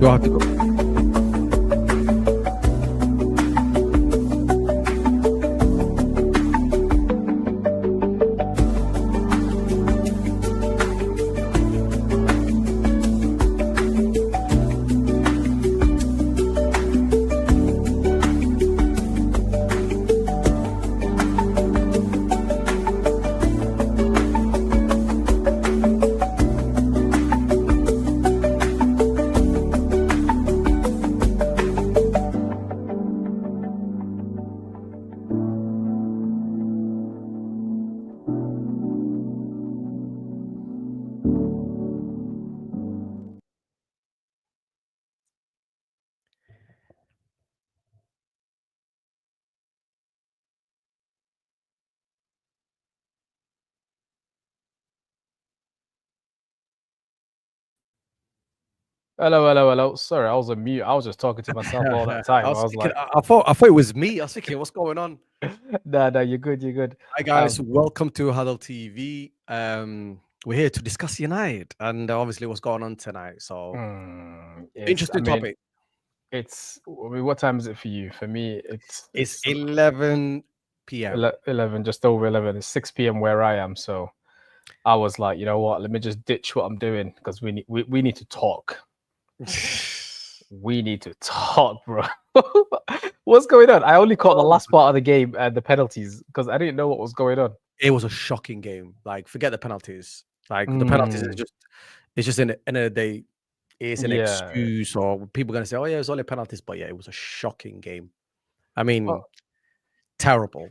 Do I have to go? Hello, hello, hello. Sorry, I was on mute. I was just talking to myself all that time. I was thinking, like, I thought it was me. I was thinking, what's going on? nah, you're good, you're good. Hi guys, welcome to Huddle TV. We're here to discuss United and obviously what's going on tonight. So interesting topic. What time is it for you? For me, It's 11 p.m. 11, just over 11. It's 6 p.m. where I am. So I was like, you know what? Let me just ditch what I'm doing because we need to talk. We need to talk, bro. What's going on? I only caught the last part of the game and the penalties because I didn't know what was going on. It was a shocking game. Like, forget the penalties. Like the penalties is just in the end of the day, it's an excuse, or people are gonna say, oh yeah, it's only penalties, but yeah, it was a shocking game. I mean, terrible.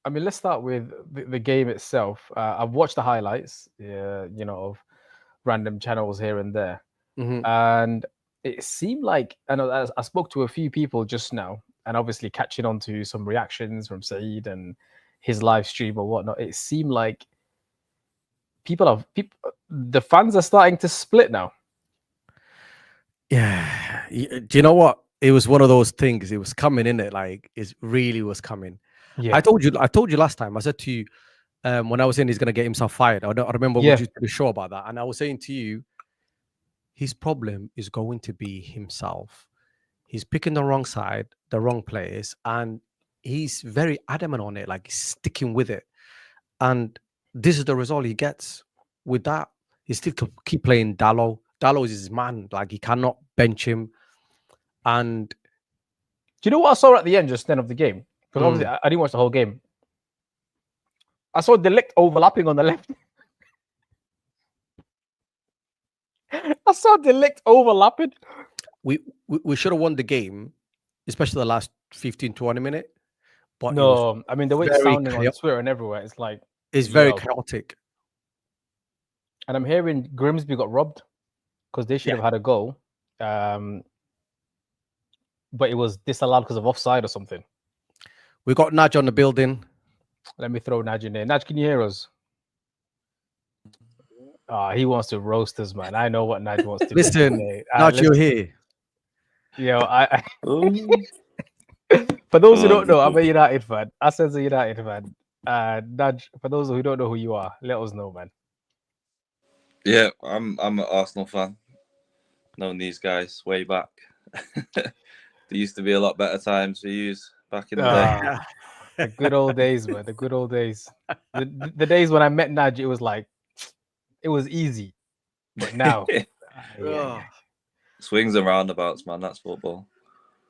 I mean, let's start with the game itself. I've watched the highlights, of random channels here and there, and it seemed like I spoke to a few people just now, and obviously catching on to some reactions from Saeed and his live stream or whatnot. It seemed like the fans are starting to split now. Yeah, do you know what? It was one of those things. It was coming in it, like it really was coming. Yeah, I told you last time. I said to you when I was saying he's gonna get himself fired. I remember we just pretty sure about that, and I was saying to you, his problem is going to be himself. He's picking the wrong side, the wrong players, and he's very adamant on it. Like he's sticking with it, and this is the result he gets with that. He still keep playing Dallo. Dallo is his man. Like he cannot bench him. And do you know what I saw at the end just then of the game? Because obviously I didn't watch the whole game. I saw De Ligt overlapping on the left. I saw De Ligt overlapping. We should have won the game, especially the last 15, 20 minutes. But no, I mean the way it's sounding on Twitter and everywhere, it's like it's very chaotic. And I'm hearing Grimsby got robbed because they should have had a goal. But it was disallowed because of offside or something. We got Naj on the building. Let me throw Naj in there. Naj, can you hear us? He wants to roast us, man. I know what Naj wants to Listen, do. Naj, you're here. Yo, for those who don't know, I'm a United fan. Asen's a United fan. Naj, for those who don't know who you are, let us know, man. Yeah, I'm an Arsenal fan. Known these guys way back. There used to be a lot better times for yous back in the day. The good old days, man. The good old days. The days when I met Naj, it was like, it was easy. But now, swings and roundabouts, man. That's football.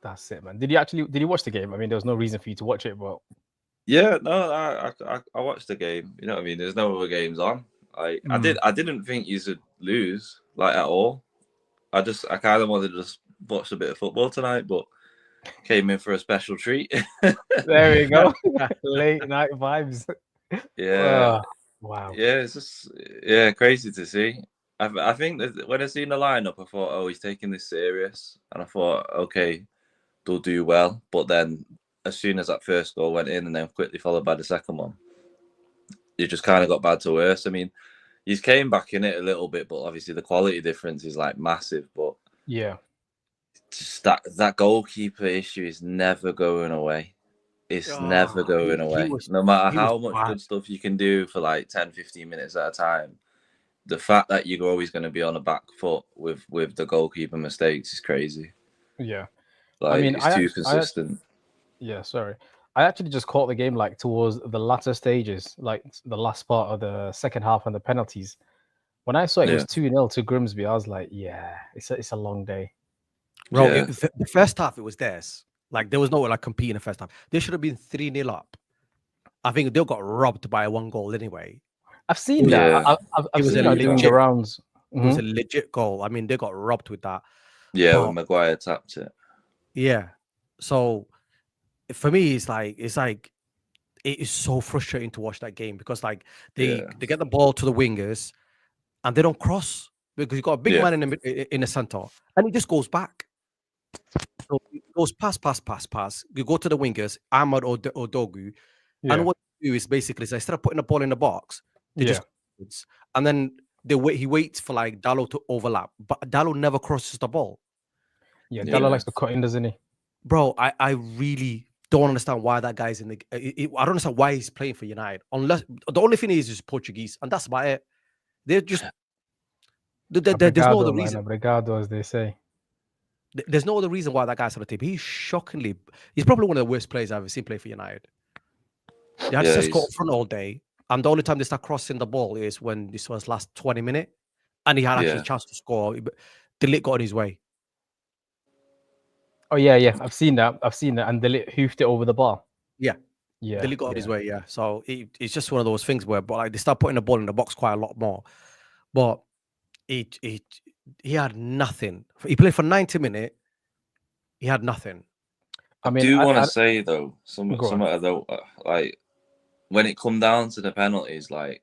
That's it, man. Did you watch the game? I mean, there was no reason for you to watch it, but yeah, no, I watched the game. You know what I mean? There's no other games on. I didn't think you should lose like at all. I kind of wanted to just watch a bit of football tonight, but came in for a special treat. There we go. Late night vibes. Yeah. Wow. Yeah, it's just crazy to see. I think that when I seen the lineup, I thought, oh, he's taking this serious, and I thought, okay, they'll do well. But then, as soon as that first goal went in, and then quickly followed by the second one, it just kind of got bad to worse. I mean, he's came back in it a little bit, but obviously the quality difference is like massive. But yeah, just that goalkeeper issue is never going away. It's never going away. No matter how much good stuff you can do for like 10, 15 minutes at a time, the fact that you're always going to be on a back foot with the goalkeeper mistakes is crazy. Yeah, like, I mean, it's too consistent. I actually just caught the game like towards the latter stages, like the last part of the second half and the penalties. When I saw it was 2-0 to Grimsby, I was like, yeah, it's a long day. Bro, the first half, it was theirs. Like, there was no like competing in the first half. They should have been 3-0 up. I think they got robbed by 1 goal anyway. I've seen that. I've seen that doing the rounds. It was a legit goal. I mean, they got robbed with that. Yeah, when Maguire tapped it. Yeah. So for me, it's like it is so frustrating to watch that game because like they get the ball to the wingers and they don't cross because you got a big man in the center and it just goes back. So it goes pass. You go to the wingers, Ahmad or Dogu, and what they do is basically instead of putting the ball in the box, they just and then he waits for like Dallo to overlap, but Dallo never crosses the ball. Yeah, Dallo likes to cut in, doesn't he? Bro, I really don't understand why that guy's in the. I don't understand why he's playing for United. Unless the only thing is Portuguese, and that's about it. They're just there's no other reason. Obrigado, as they say. There's no other reason why that guy's on the team. He's probably one of the worst players I've ever seen play for United. They had to score up front all day, and the only time they start crossing the ball is when this was last 20 minutes, and he had actually a chance to score. The lit got in his way. Oh yeah, I've seen that, and the lit hoofed it over the bar. The lit got in his way. Yeah, so it's just one of those things where, but like they start putting the ball in the box quite a lot more, but he had nothing. He played for 90 minutes. He had nothing. I mean, I do want to say though, something though, like when it come down to the penalties, like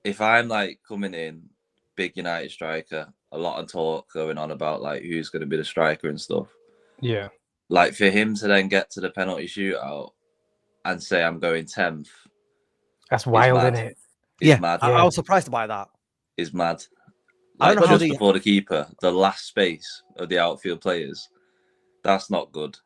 if I'm like coming in, big United striker, a lot of talk going on about like who's going to be the striker and stuff. Yeah. Like for him to then get to the penalty shootout and say I'm going 10th. That's wild, isn't it? It's mad. I was surprised by that. It's mad. Like, I don't know just before the keeper, the last space of the outfield players. That's not good.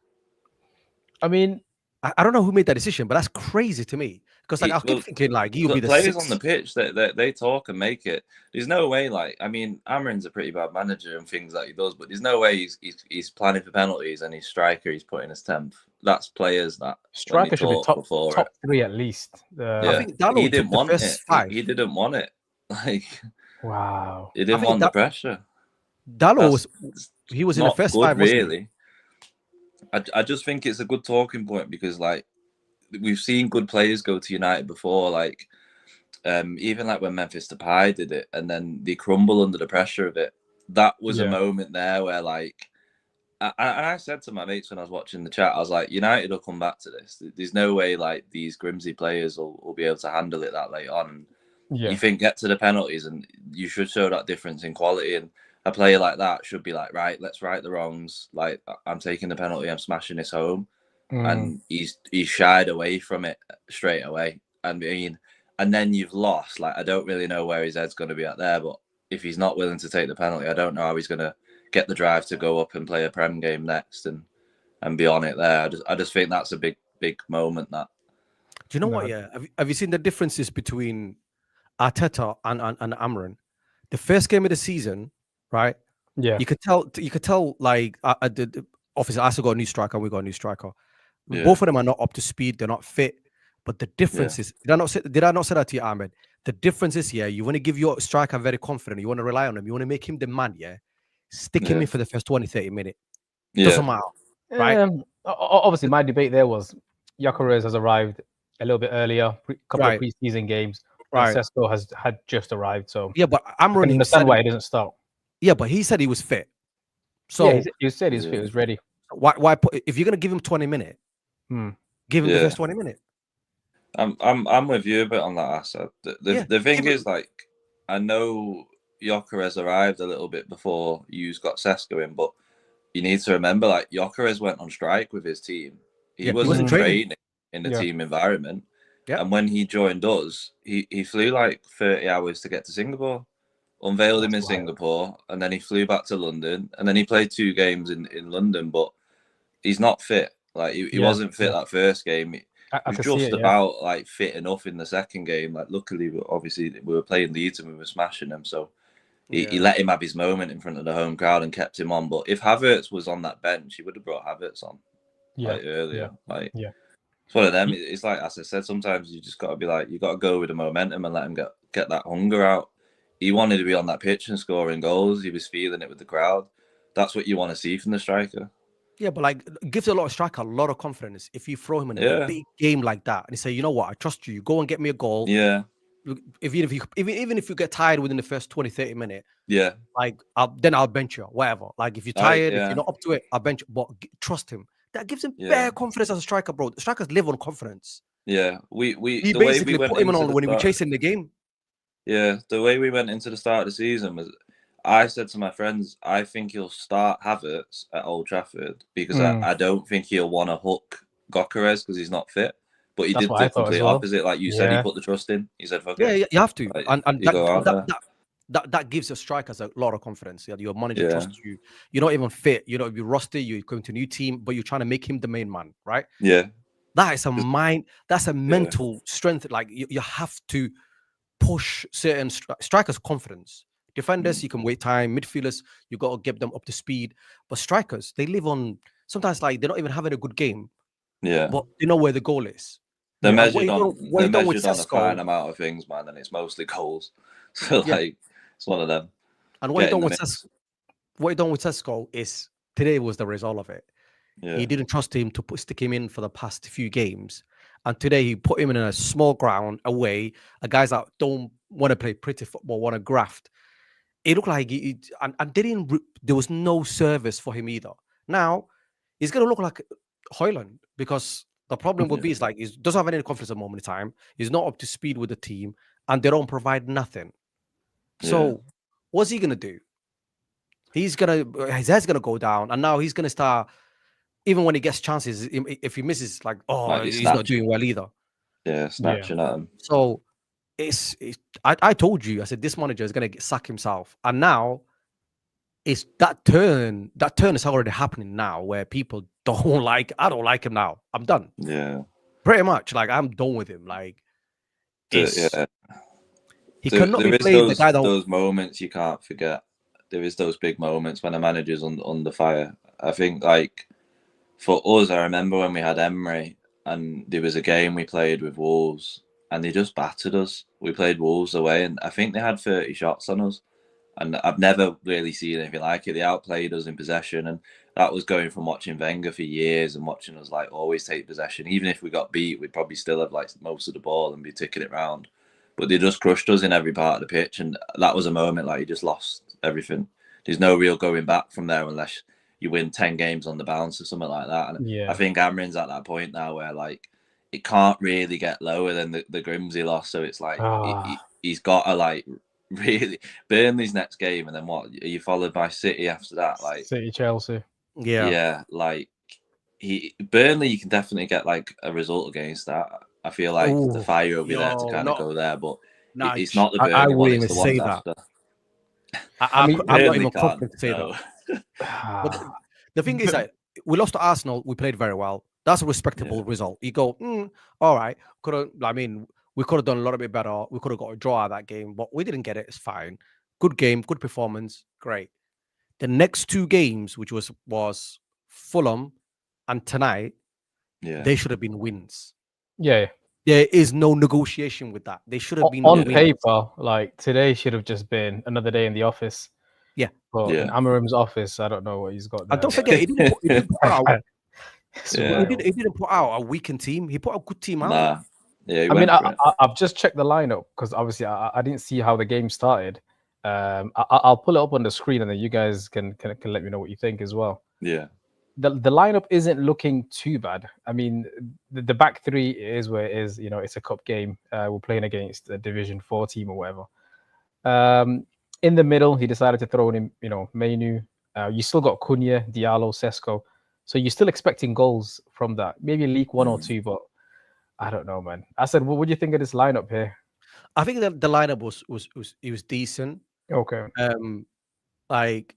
I mean, I don't know who made that decision, but that's crazy to me. Because like I keep thinking like he'll be the players on the pitch that they talk and make it. There's no way, like, I mean, Amorim's a pretty bad manager and things that he does, but there's no way he's planning for penalties and his striker he's putting as 10th. That's players that striker should be top 3 at least. I think Dallo he didn't want it. He didn't want it. Like, wow, he didn't want the pressure. Dallo was in the first 5, really. I just think it's a good talking point because like we've seen good players go to United before, like even like when Memphis Depay did it and then they crumble under the pressure of it. That was a moment there where like I said to my mates when I was watching the chat, I was like, United will come back to this. There's no way like these Grimsby players will be able to handle it that late on. You think get to the penalties and you should show that difference in quality, and a player like that should be like, right, let's right the wrongs. Like I'm taking the penalty, I'm smashing this home. And he's shied away from it straight away. I mean, and then you've lost. Like I don't really know where his head's going to be at there, but if he's not willing to take the penalty, I don't know how he's going to get the drive to go up and play a Prem game next and be on it there. I just think that's a big moment. That. Do you know what? Yeah, have you seen the differences between Arteta and Amorim? The first game of the season, right? Yeah, you could tell. Like, obviously, Arsenal got a new striker, and we got a new striker. Yeah. Both of them are not up to speed; they're not fit. But the difference is, did I not say that to you, Ahmed? The difference is, you want to give your striker very confident. You want to rely on him. You want to make him the man. Stick him in for the first 20-30 minutes. Doesn't matter, right? Obviously, my debate there was Gyökeres has arrived a little bit earlier, couple of preseason games. Right. Sesko had just arrived, so but Amorim, I understand why he doesn't start. Yeah, but he said he was fit. So he said he's fit, he was ready. Why put, if you're gonna give him 20 minutes, give him the first 20 minutes. I'm with you a bit on that, Asa. The thing is, like, I know Gyökeres arrived a little bit before you got Sesko in, but you need to remember, like, Gyökeres went on strike with his team. He wasn't training in the team environment. Yeah. And when he joined us, he flew like 30 hours to get to Singapore, unveiled him in Singapore, and then he flew back to London, and then he played 2 games in London, but he's not fit. Like he wasn't fit that first game. was just about like fit enough in the second game. Like, luckily, obviously, we were playing Leeds and we were smashing them, so he let him have his moment in front of the home crowd and kept him on. But if Havertz was on that bench, he would have brought Havertz on earlier. It's one of them. It's like, as I said, sometimes you just got to be like, you got to go with the momentum and let him get that hunger out. He wanted to be on that pitch and scoring goals. He was feeling it with the crowd. That's what you want to see from the striker. Yeah, but like, it gives a lot of striker a lot of confidence if you throw him in a big game like that and you say, you know what, I trust you. Go and get me a goal. Yeah. Even if you get tired within the first 20, 30 minutes, like then I'll bench you, whatever. Like if you're tired, if you're not up to it, I'll bench you. But trust him. That gives him bare confidence as a striker, bro. The strikers live on confidence. Yeah, he basically put him on when he was chasing the game. Yeah, the way we went into the start of the season was, I said to my friends, I think he'll start Havertz at Old Trafford because I don't think he'll want to hook Gyökeres because he's not fit. But he did the complete opposite. Like you said, he put the trust in. He said, fuck it. You have to. Like, and that gives your strikers a lot of confidence. Your manager trusts you. You're not even fit. You're rusty. You're going to a new team, but you're trying to make him the main man, right? Yeah. That is that's a mental strength. Like you have to push certain strikers' confidence. Defenders, you can wait time. Midfielders, you got to get them up to speed. But strikers, they live on, sometimes like they're not even having a good game. Yeah. But they know where the goal is. They're measured on a fine amount of things, man, and it's mostly goals. So like, it's one of them. And what he done with Sesko is, today was the result of it. Yeah. He didn't trust him to stick him in for the past few games. And today he put him in a small ground away. Guys that don't want to play pretty football, want to graft. It looked like there was no service for him either. Now, he's going to look like Højlund because the problem would be is like he doesn't have any confidence at the moment in time. He's not up to speed with the team and they don't provide nothing. So what's he going to do? His head's going to go down and now he's going to start, even when he gets chances, if he misses, he's not doing well either. Yeah, snatching at him. So I told you, I said, this manager is going to sack himself. And now it's that turn is already happening now where people don't like, I don't like him now. I'm done. Yeah. Pretty much. Like, I'm done with him. Like, he cannot be playing the guy those moments you can't forget. There is those big moments when a manager's under fire. I think, like, for us, I remember when we had Emery and there was a game we played with Wolves and they just battered us. We played Wolves away and I think they had 30 shots on us. And I've never really seen anything like it. They outplayed us in possession. And that was going from watching Wenger for years and watching us like always take possession. Even if we got beat, we'd probably still have like most of the ball and be ticking it round. But they just crushed us in every part of the pitch. And that was a moment like you just lost everything. There's no real going back from there unless you win 10 games on the bounce or something like that. And I think Amorim's at that point now where like it can't really get lower than the Grimsby loss. So it's like he's got to like really Burnley's next game, and then what? Are you followed by City after that? Like City, Chelsea. Yeah. Like Burnley, you can definitely get like a result against that. I feel like the fire will be there to kind of go there, but it's not the Burnley one. It's the one after. I'm not even confident to say that. But the thing is that we lost to Arsenal. We played very well. That's a respectable result. You go, all right. We could have done a little bit better. We could have got a draw out of that game, but we didn't get it. It's fine. Good game, good performance, great. The next two games, which was Fulham and tonight, they should have been wins. Yeah. There is no negotiation with that. They should have been on paper. Like today should have just been another day in the office. Yeah. But in Amorim's office, I don't know what he's got there. And don't forget, he didn't put out he didn't put out a weakened team. He put a good team out. Nah. Yeah, I've just checked the lineup because obviously I didn't see how the game started. I'll pull it up on the screen and then you guys can let me know what you think as well. Yeah. The lineup isn't looking too bad. I mean, the back three is where it is. You know, it's a cup game. We're playing against a Division 4 team or whatever. In the middle, he decided to throw in, Mainu. You still got Cunha, Diallo, Sesko. So you're still expecting goals from that. Maybe leak one or two, but I don't know, man. I said, what do you think of this lineup here? I think that the lineup was decent. Okay. Like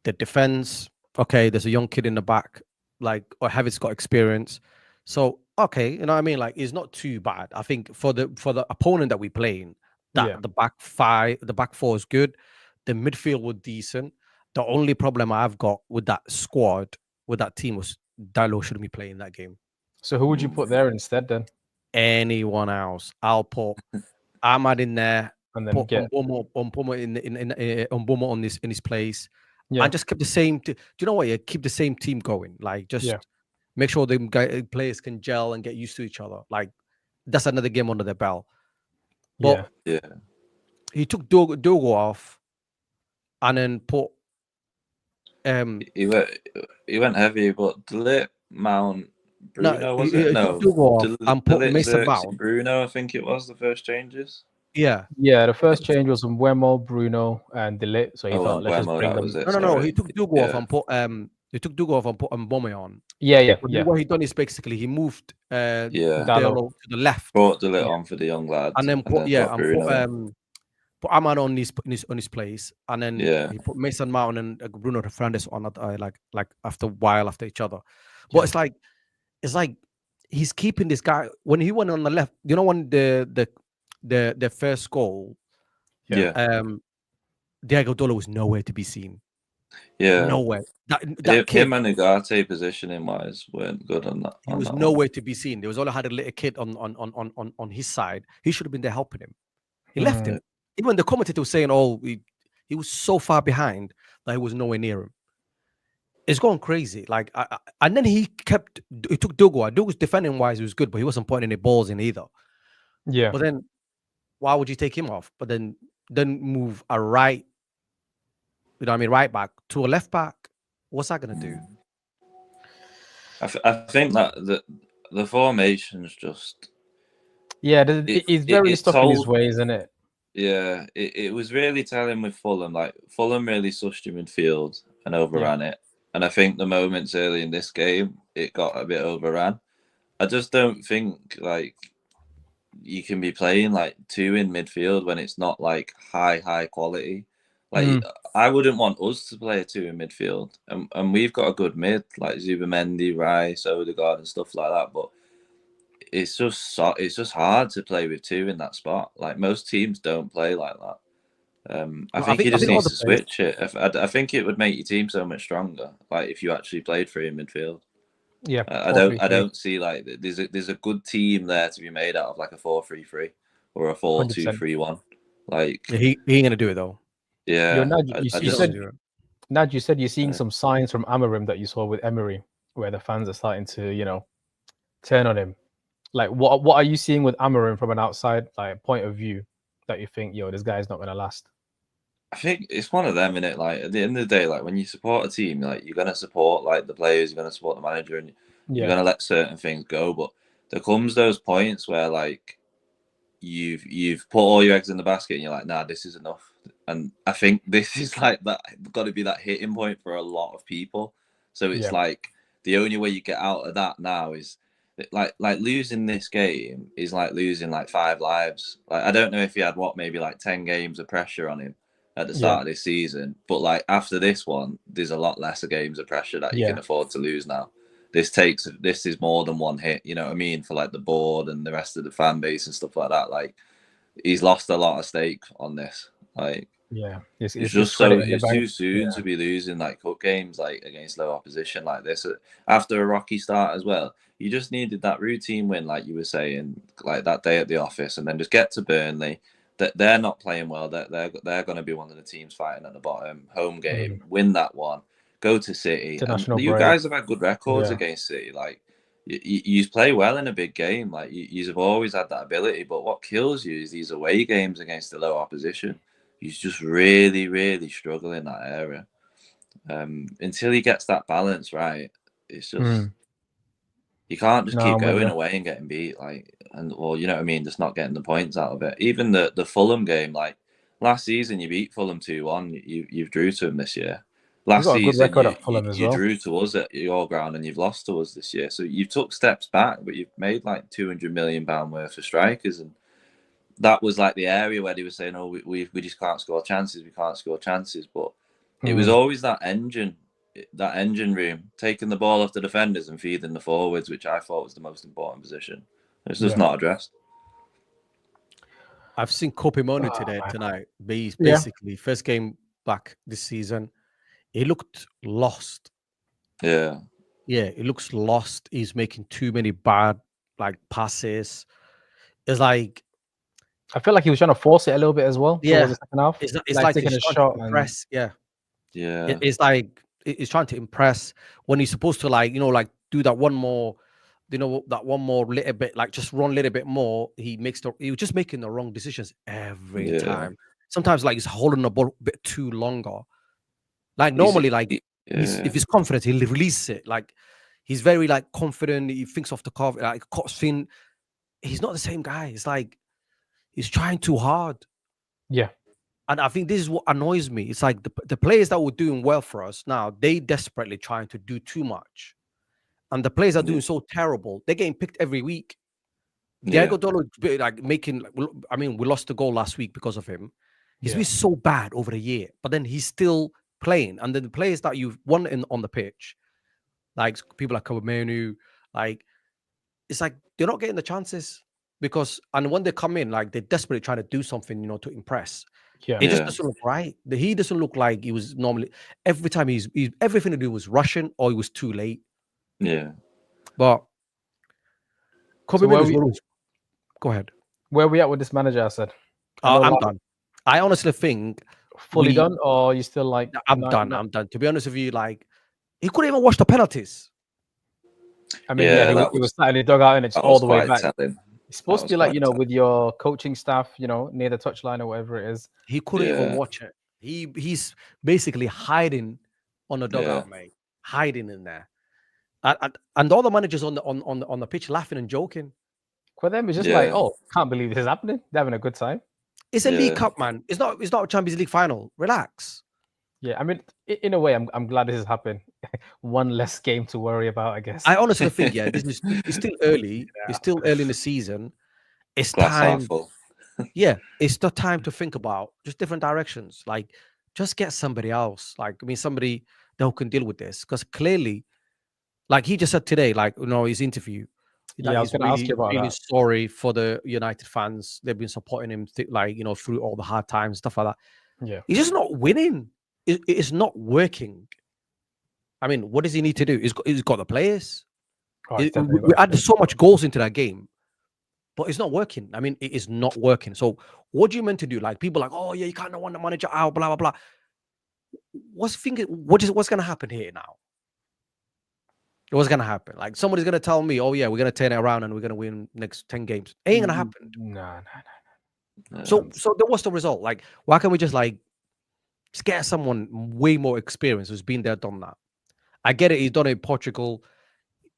the defense. Okay, there's a young kid in the back. Like, or Havertz got experience. So okay. You know what I mean? Like, it's not too bad. I think for the opponent that we're playing, that the back four is good. The midfield was decent. The only problem I've got with that squad, with that team, was Dalot shouldn't be playing that game. So who would you put there instead then? Anyone else? I'll put Ahmad in there, and then put get Mboma in his place, yeah. and just keep the same. Do you know what? Yeah, keep the same team going. Like, just make sure the players can gel and get used to each other. Like, that's another game under their belt. But he took Dogo off, and then put he went heavy, but Delit, Mount, Bruno, was it? No, took Dogo off and put Delit, Mason Xerxes, Mount. Bruno, I think it was the first changes. Yeah. The first change was from Wemo, Bruno, and Delit. So he thought, let's just bring them. No. He took Dogo off and put Mboma on. Yeah. What he done is basically he moved Dalot to the left, brought Delit on for the young lads, and then put Ahmad on his place, and then he put Mason Mount and Bruno Fernandes on like after a while after each other. But it's like he's keeping this guy when he went on the left. You know, when the first goal, Diego Dalot was nowhere to be seen. Nowhere. That kid, him and Ugarte positioning wise weren't good on that. He was nowhere to be seen. There was only had a little kid on his side. He should have been there helping him. He left him. Even the commentator was saying, "Oh, he was so far behind that he was nowhere near him." It's going crazy. Like, and then he took Dogo. Dogo's defending wise was good, but he wasn't putting any balls in either. Yeah. But then, why would you take him off? But then move a right, right back to a left back. What's that gonna do? I think that the formation's just he's very stuck in his ways, isn't it? Yeah, it was really telling with Fulham. Like, Fulham really sushed your midfield and overran it. And I think the moments early in this game, it got a bit overran. I just don't think, like, you can be playing, like, two in midfield when it's not, like, high quality. Like, I wouldn't want us to play a two in midfield. And we've got a good mid, like Zubamendi, Rice, Odegaard and stuff like that. But it's just hard to play with two in that spot. Like, most teams don't play like that. I think you just need to switch it. I think it would make your team so much stronger. Like, if you actually played three in midfield. Yeah, I don't see, like, there's a good team there to be made out of, like a 4-3-3 or a 4-2-3-1. Like, he ain't gonna do it though. Yeah, Nad, you said you're seeing some signs from Amorim that you saw with Emery, where the fans are starting to, turn on him. Like, what are you seeing with Amorim from an outside point of view that you think, this guy's not gonna last? I think it's one of them, innit? Like, at the end of the day, like, when you support a team, like, you're gonna support, like, the players, you're gonna support the manager, and you're gonna let certain things go. But there comes those points where, like, you've put all your eggs in the basket and you're like, nah, this is enough. And I think this is like that, got to be that hitting point for a lot of people. So it's like the only way you get out of that now is like losing this game is like losing like 5 lives. Like, I don't know if he had maybe like 10 games of pressure on him at the start of this season, but like after this one, there's a lot less games of pressure that you can afford to lose now. This is more than one hit, you know what I mean, for like the board and the rest of the fan base and stuff like that. Like, he's lost a lot of stake on this. Like, it's just it's too soon to be losing like cup games like against low opposition like this after a rocky start as well. You just needed that routine win, like you were saying, like that day at the office, and then just get to Burnley. That they're not playing well. They're going to be one of the teams fighting at the bottom. Home game, win that one. Go to City. You guys have had good records against City. Like, you play well in a big game. Like, you have always had that ability. But what kills you is these away games against the low opposition. He's just really, really struggle in that area. Until he gets that balance right, it's just you can't just keep going away and getting beat. Like, you know what I mean, just not getting the points out of it. Even the Fulham game, like last season, you beat Fulham 2-1. You've drew to him this year. Last season, you drew to us at your ground and you've lost to us this year. So you've took steps back, but you've made like £200 million worth of strikers. And that was like the area where they were saying, oh, we just can't score chances. We can't score chances. But it was always that engine that engine room, taking the ball off the defenders and feeding the forwards, which I thought was the most important position. It's just not addressed. I've seen Kopimonu tonight. Basically, first game back this season, he looked lost. Yeah, he looks lost. He's making too many bad passes. It's like I feel like he was trying to force it a little bit as well. Yeah, towards the second half. It's like taking he's a trying shot to impress. yeah. It's like he's trying to impress when he's supposed to do that one more. That one more little bit, just run a little bit more. He was just making the wrong decisions every time. Sometimes he's holding the ball a bit too longer. Normally, if he's confident, he'll release it. He's very confident. He thinks off the cuff. He's not the same guy. It's like he's trying too hard. Yeah. And I think this is what annoys me. It's like the players that were doing well for us now, they desperately trying to do too much. And the players are doing so terrible. They're getting picked every week. Diego Dolo, we lost the goal last week because of him. He's been so bad over the year, but then he's still playing. And then the players that you've won on the pitch, people like Kawamenu, it's like they're not getting the chances and when they come in, they're desperately trying to do something, to impress. It just doesn't look right. He doesn't look like he was normally. Every time he's everything to do was rushing or he was too late. Yeah. But go ahead. Where are we at with this manager? I said. I'm done. I honestly think fully done, or you still I'm done. I'm done. To be honest with you, he couldn't even watch the penalties. I mean, he was sat in the dugout and it's all the way back. It's supposed to be with your coaching staff, near the touchline or whatever it is. He couldn't even watch it. He's basically hiding on the dugout, mate. Hiding in there. And all the managers on the pitch laughing and joking. For them, it's just can't believe this is happening. They're having a good time. It's a League Cup, man. It's not a Champions League final. Relax. Yeah, I mean, in a way, I'm glad this has happened. One less game to worry about, I guess. I honestly think, it's still early. It's still early in the season. It's time. It's the time to think about just different directions. Just get somebody else. Somebody that can deal with this. Because clearly, he just said today, his interview. I was going to ask you about really that. Sorry for the United fans. They've been supporting him, through all the hard times, stuff like that. Yeah, he's just not winning. It's not working. I mean, what does he need to do? He's got the players. We added so much goals into that game, but it's not working. I mean, it is not working. So, what do you meant to do? People oh yeah, you can't want the manager out, blah blah blah. What's going to happen here now? What's going to happen? Somebody's going to tell me, oh yeah, we're going to turn it around and we're going to win next 10 games. It ain't going to happen. No. So then what's the result? Why can't we just get someone way more experienced who's been there, done that? I get it. He's done it in Portugal.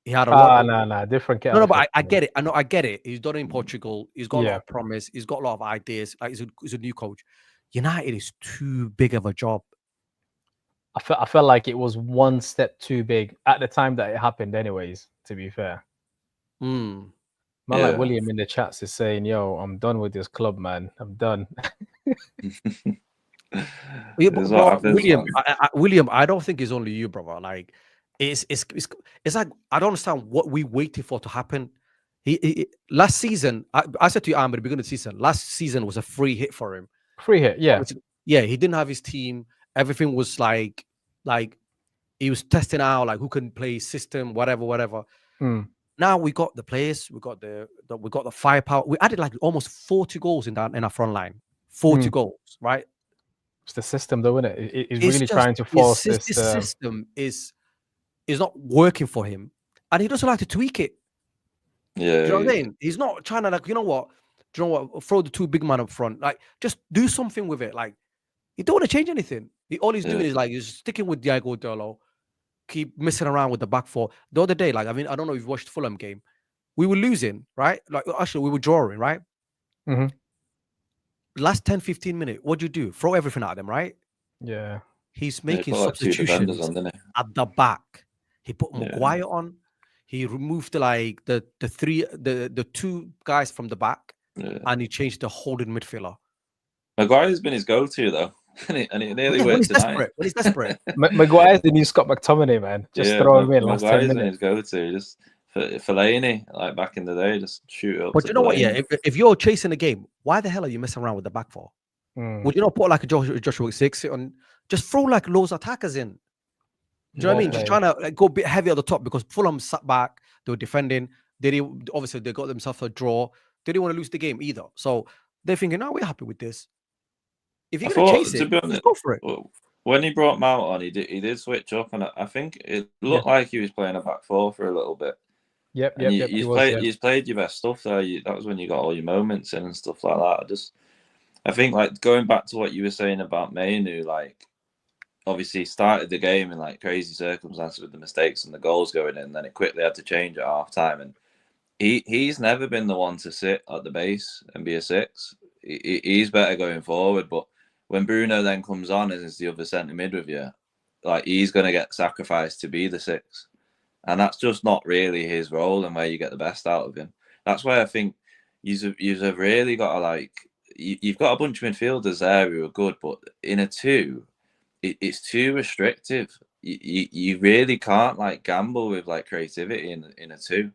He had a lot. Different. No, but I get it. I get it. He's done it in Portugal. He's got a lot of promise. He's got a lot of ideas. He's a new coach. United is too big of a job. I felt like it was one step too big at the time that it happened. Anyways, to be fair, like William in the chats is saying, "Yo, I'm done with this club, man. I'm done." William, I don't think it's only you, brother. It's like I don't understand what we waited for to happen. He last season, I said to you, at the beginning of the season, last season was a free hit for him. Free hit, yeah. He didn't have his team. Everything was like he was testing out who can play system, whatever. Now we got the players, we got the firepower. We added almost 40 goals in our front line. 40 goals, right? It's the system, though, isn't it? It's really trying to force this. This system is not working for him, and he doesn't like to tweak it. Yeah, you know what I mean? He's not trying to you know what? Throw the two big men up front. Just do something with it. He don't want to change anything. All he's doing is he's sticking with Diego Dolo, keep messing around with the back four. The other day, I don't know if you've watched the Fulham game. We were losing, right? Actually, we were drawing, right? Mm-hmm. Last 10, 15 minutes, what'd you do? Throw everything at them, right? Yeah. He's making substitutions at the back. He put Maguire on. He removed the two guys from the back, and he changed the holding midfielder. Maguire's been his go-to though. and it nearly worked tonight. When he's desperate. Maguire's the new Scott McTominay, man. Just throw him in last 10 minutes. His go-to, just Fellaini, like back in the day, just shoot up. But you know what? Yeah, if you're chasing the game, why the hell are you messing around with the back four? Would you not put like a Joshua 6 on? Just throw like loads of attackers in. Do you know what I mean? Just trying to like, go a bit heavy at the top because Fulham sat back, they were defending. Obviously they got themselves a draw. They didn't want to lose the game either. So they're thinking, no, we're happy with this. If you're going to chase it, just go for it. When he brought Mount on, he did switch up, and I think it looked like he was playing a back four for a little bit. Yep. He's played your best stuff there. That was when you got all your moments in and stuff like that. I think like going back to what you were saying about Mainu, like obviously started the game in like crazy circumstances with the mistakes and the goals going in, then it quickly had to change at half time. And he's never been the one to sit at the base and be a 6. He's better going forward. But when Bruno then comes on and is the other centre mid with you, like he's going to get sacrificed to be the 6. And that's just not really his role and where you get the best out of him. That's why I think you've really got to like, you've got a bunch of midfielders there who are good, but in a 2, it's too restrictive. You really can't like gamble with like creativity in a 2,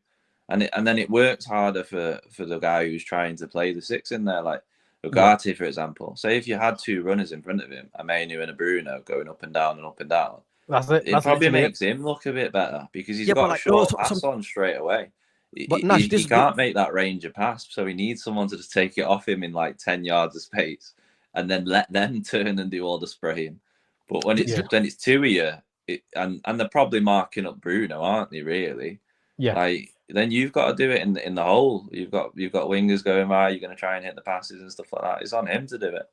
and then it works harder for the guy who's trying to play the 6 in there, like Ugarte, for example. Say if you had 2 runners in front of him, a Mainu and a Bruno going up and down and up and down. That's it. It probably makes him look a bit better because he's got a short pass on straight away. But Nash, he can't make that range of pass, so he needs someone to just take it off him in like 10 yards of space and then let them turn and do all the spraying. But when it's 2 of you, and they're probably marking up Bruno, aren't they? Really? Yeah. Like then you've got to do it in the hole. You've got wingers going by. You're going to try and hit the passes and stuff like that. It's on him to do it.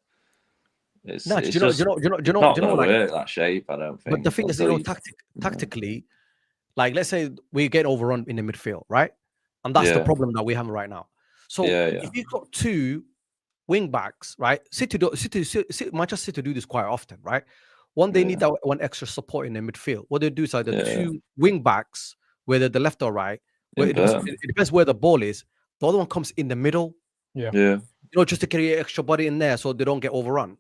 It's not going to work that shape. I don't think. But the thing is, tactically, like let's say we get overrun in the midfield, right? And that's the problem that we have right now. So if you've got 2 wing backs, right? Manchester City do this quite often, right? They need that one extra support in the midfield. What they do is either 2 wing backs, whether the left or right, where it depends where the ball is. The other one comes in the middle. Yeah. Just to create extra body in there so they don't get overrun.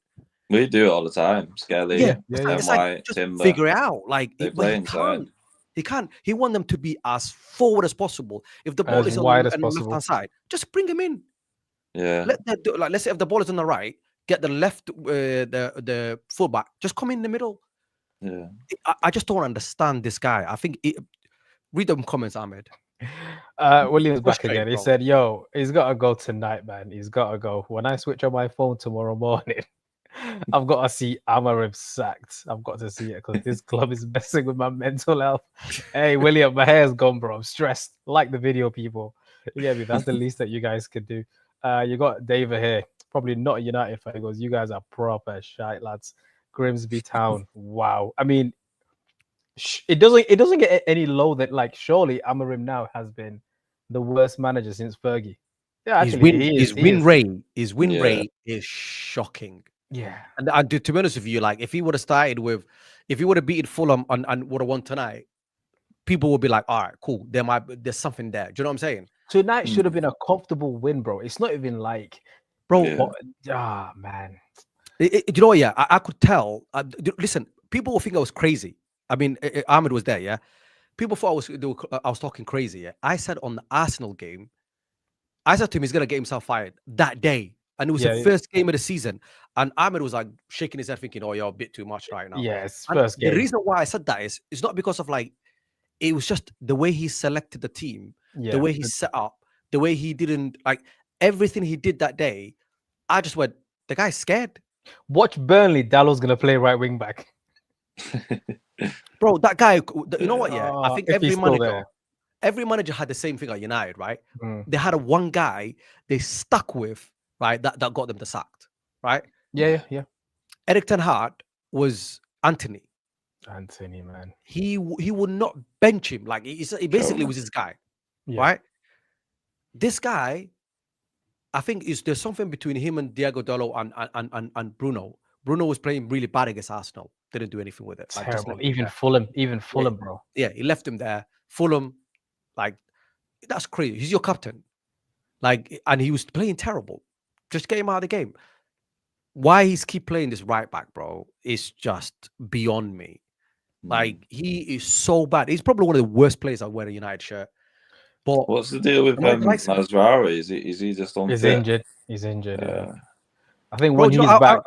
We do it all the time. Skelly, it's like, just Timber. Figure it out. Like they play inside. He can't. He want them to be as forward as possible. If the ball is on the left-hand side, just bring him in. Yeah. Let's say if the ball is on the right, get the left, the fullback. Just come in the middle. Yeah. I just don't understand this guy. I think read them comments, Ahmed. William's back again. He said, "Yo, he's got to go tonight, man. He's got to go. When I switch on my phone tomorrow morning, I've got to see Amorim sacked. I've got to see it because this club is messing with my mental health." Hey, William, my hair's gone, bro. I'm stressed. Like the video, people. You get me? That's the least that you guys could do. You got David here, probably not a United fan. He goes, "You guys are proper shite, lads. Grimsby Town. Wow. I mean, it doesn't get any low that like surely Amorim now has been the worst manager since Fergie. Yeah, actually, his win rate is shocking. Yeah, and to be honest with you, like if he would have started with, if he would have beaten Fulham and would have won tonight, people would be like, all right, cool. There's something there. Do you know what I'm saying? Tonight should have been a comfortable win, bro. It's not even like, bro. Man. You know what? Yeah, I could tell. Listen, people will think I was crazy. I mean, Ahmed was there, yeah. People thought I was talking crazy. Yeah, I said on the Arsenal game, I said to him he's gonna get himself fired that day, and it was the first game of the season. And Ahmed was like shaking his head, thinking, "Oh, you're a bit too much right now." Yes, first game. The reason why I said that is it's not because of like, it was just the way he selected the team, the way he set up, the way he didn't like everything he did that day. I just went, the guy's scared. Watch Burnley. Dallow's gonna play right wing back. Bro, that guy, you know what? Yeah, I think every manager had the same thing at United, right? They had one guy they stuck with, right? That got them the sacked, right? Yeah. Eric Ten Hag was Anthony. Anthony, man. He would not bench him. Like he basically was his guy, right? This guy, I think there's something between him and Diego Dallo and Bruno. Bruno was playing really bad against Arsenal. Didn't do anything with it. Terrible. Even Fulham, bro. Yeah, he left him there. Fulham, like, that's crazy. He's your captain. Like, and he was playing terrible. Just get him out of the game. why he's keep playing this right back, bro, is just beyond me. Like, he is so bad. He's probably one of the worst players I wear a United shirt. But what's the deal with Masraoui? Is he just unfit? He's injured. He's injured. Yeah. I think bro, when he's back,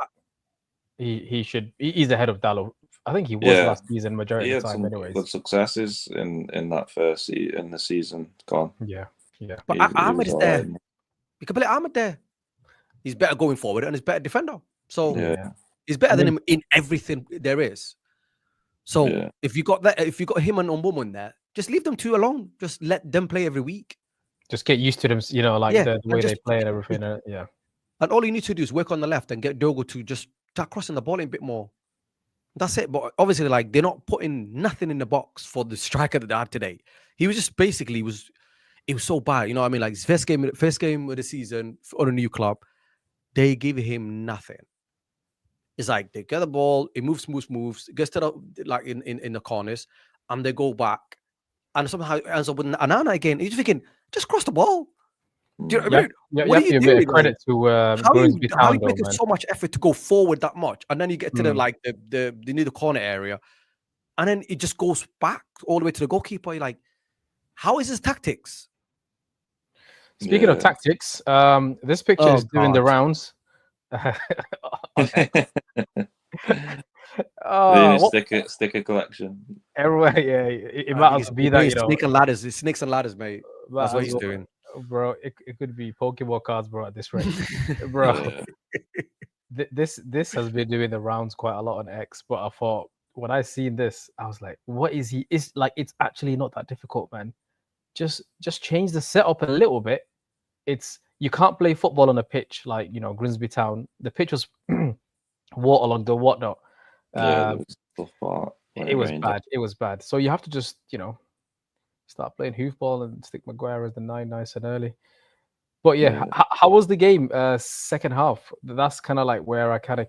he should. He's ahead of Dallo. I think he was last season majority of the time. Anyways, good successes in that first in the season gone. Yeah. But Ahmed is there. You can play Ahmed there. He's better going forward and he's better defender. So he's better than him in everything there is. So if you got him and Mbeumo there, just leave them two alone. Just let them play every week. Just get used to them, the way they play and everything. And all you need to do is work on the left and get Dogo to just start crossing the ball in a bit more. That's it. But obviously, like, they're not putting nothing in the box for the striker that they had today. He was just basically it was so bad. You know what I mean? Like, his first game of the season on a new club, they give him nothing. It's like they get the ball, it moves, gets to the, like in the corners, and they go back, and somehow it ends up with Anana again. You're just thinking, just cross the ball. Do you know what I mean? What are you doing? Credit to Grimsby Town, how you making so much effort to go forward that much, and then you get to the near the corner area, and then it just goes back all the way to the goalkeeper. You're like, how is his tactics? Speaking of tactics, this picture is doing the rounds. Sticker collection everywhere. It might as be that, snakes and ladders, mate. That's what he's doing, bro. It could be Pokemon cards, bro, at this rate. Bro. This has been doing the rounds quite a lot on X, but I thought when I seen this, I was like, what is he? It's like, it's actually not that difficult, man. Just change the setup a little bit. You can't play football on a pitch like, Grimsby Town. The pitch was waterlogged or whatnot. It was bad. It was bad. So you have to just, start playing hoofball and stick Maguire as the 9 nice and early. But how was the game? Second half. That's kind of like where I kind of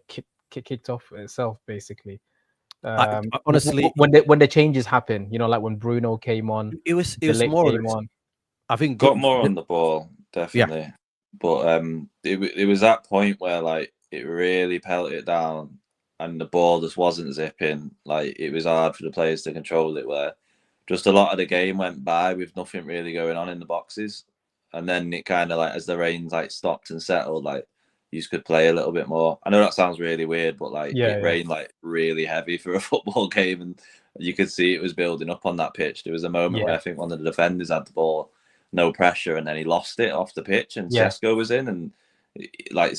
kicked off itself, basically. Honestly, when the changes happen, like when Bruno came on, it was more. I think got more on the ball, definitely. Yeah. But it was that point where, like, it really pelted it down and the ball just wasn't zipping. Like, it was hard for the players to control it, where just a lot of the game went by with nothing really going on in the boxes. And then it kind of, like, as the rains, like, stopped and settled, like, you could play a little bit more. I know that sounds really weird, but, like, it rained, like, really heavy for a football game, and you could see it was building up on that pitch. There was a moment where I think one of the defenders had the ball, no pressure, and then he lost it off the pitch, and Sesko was in, and like,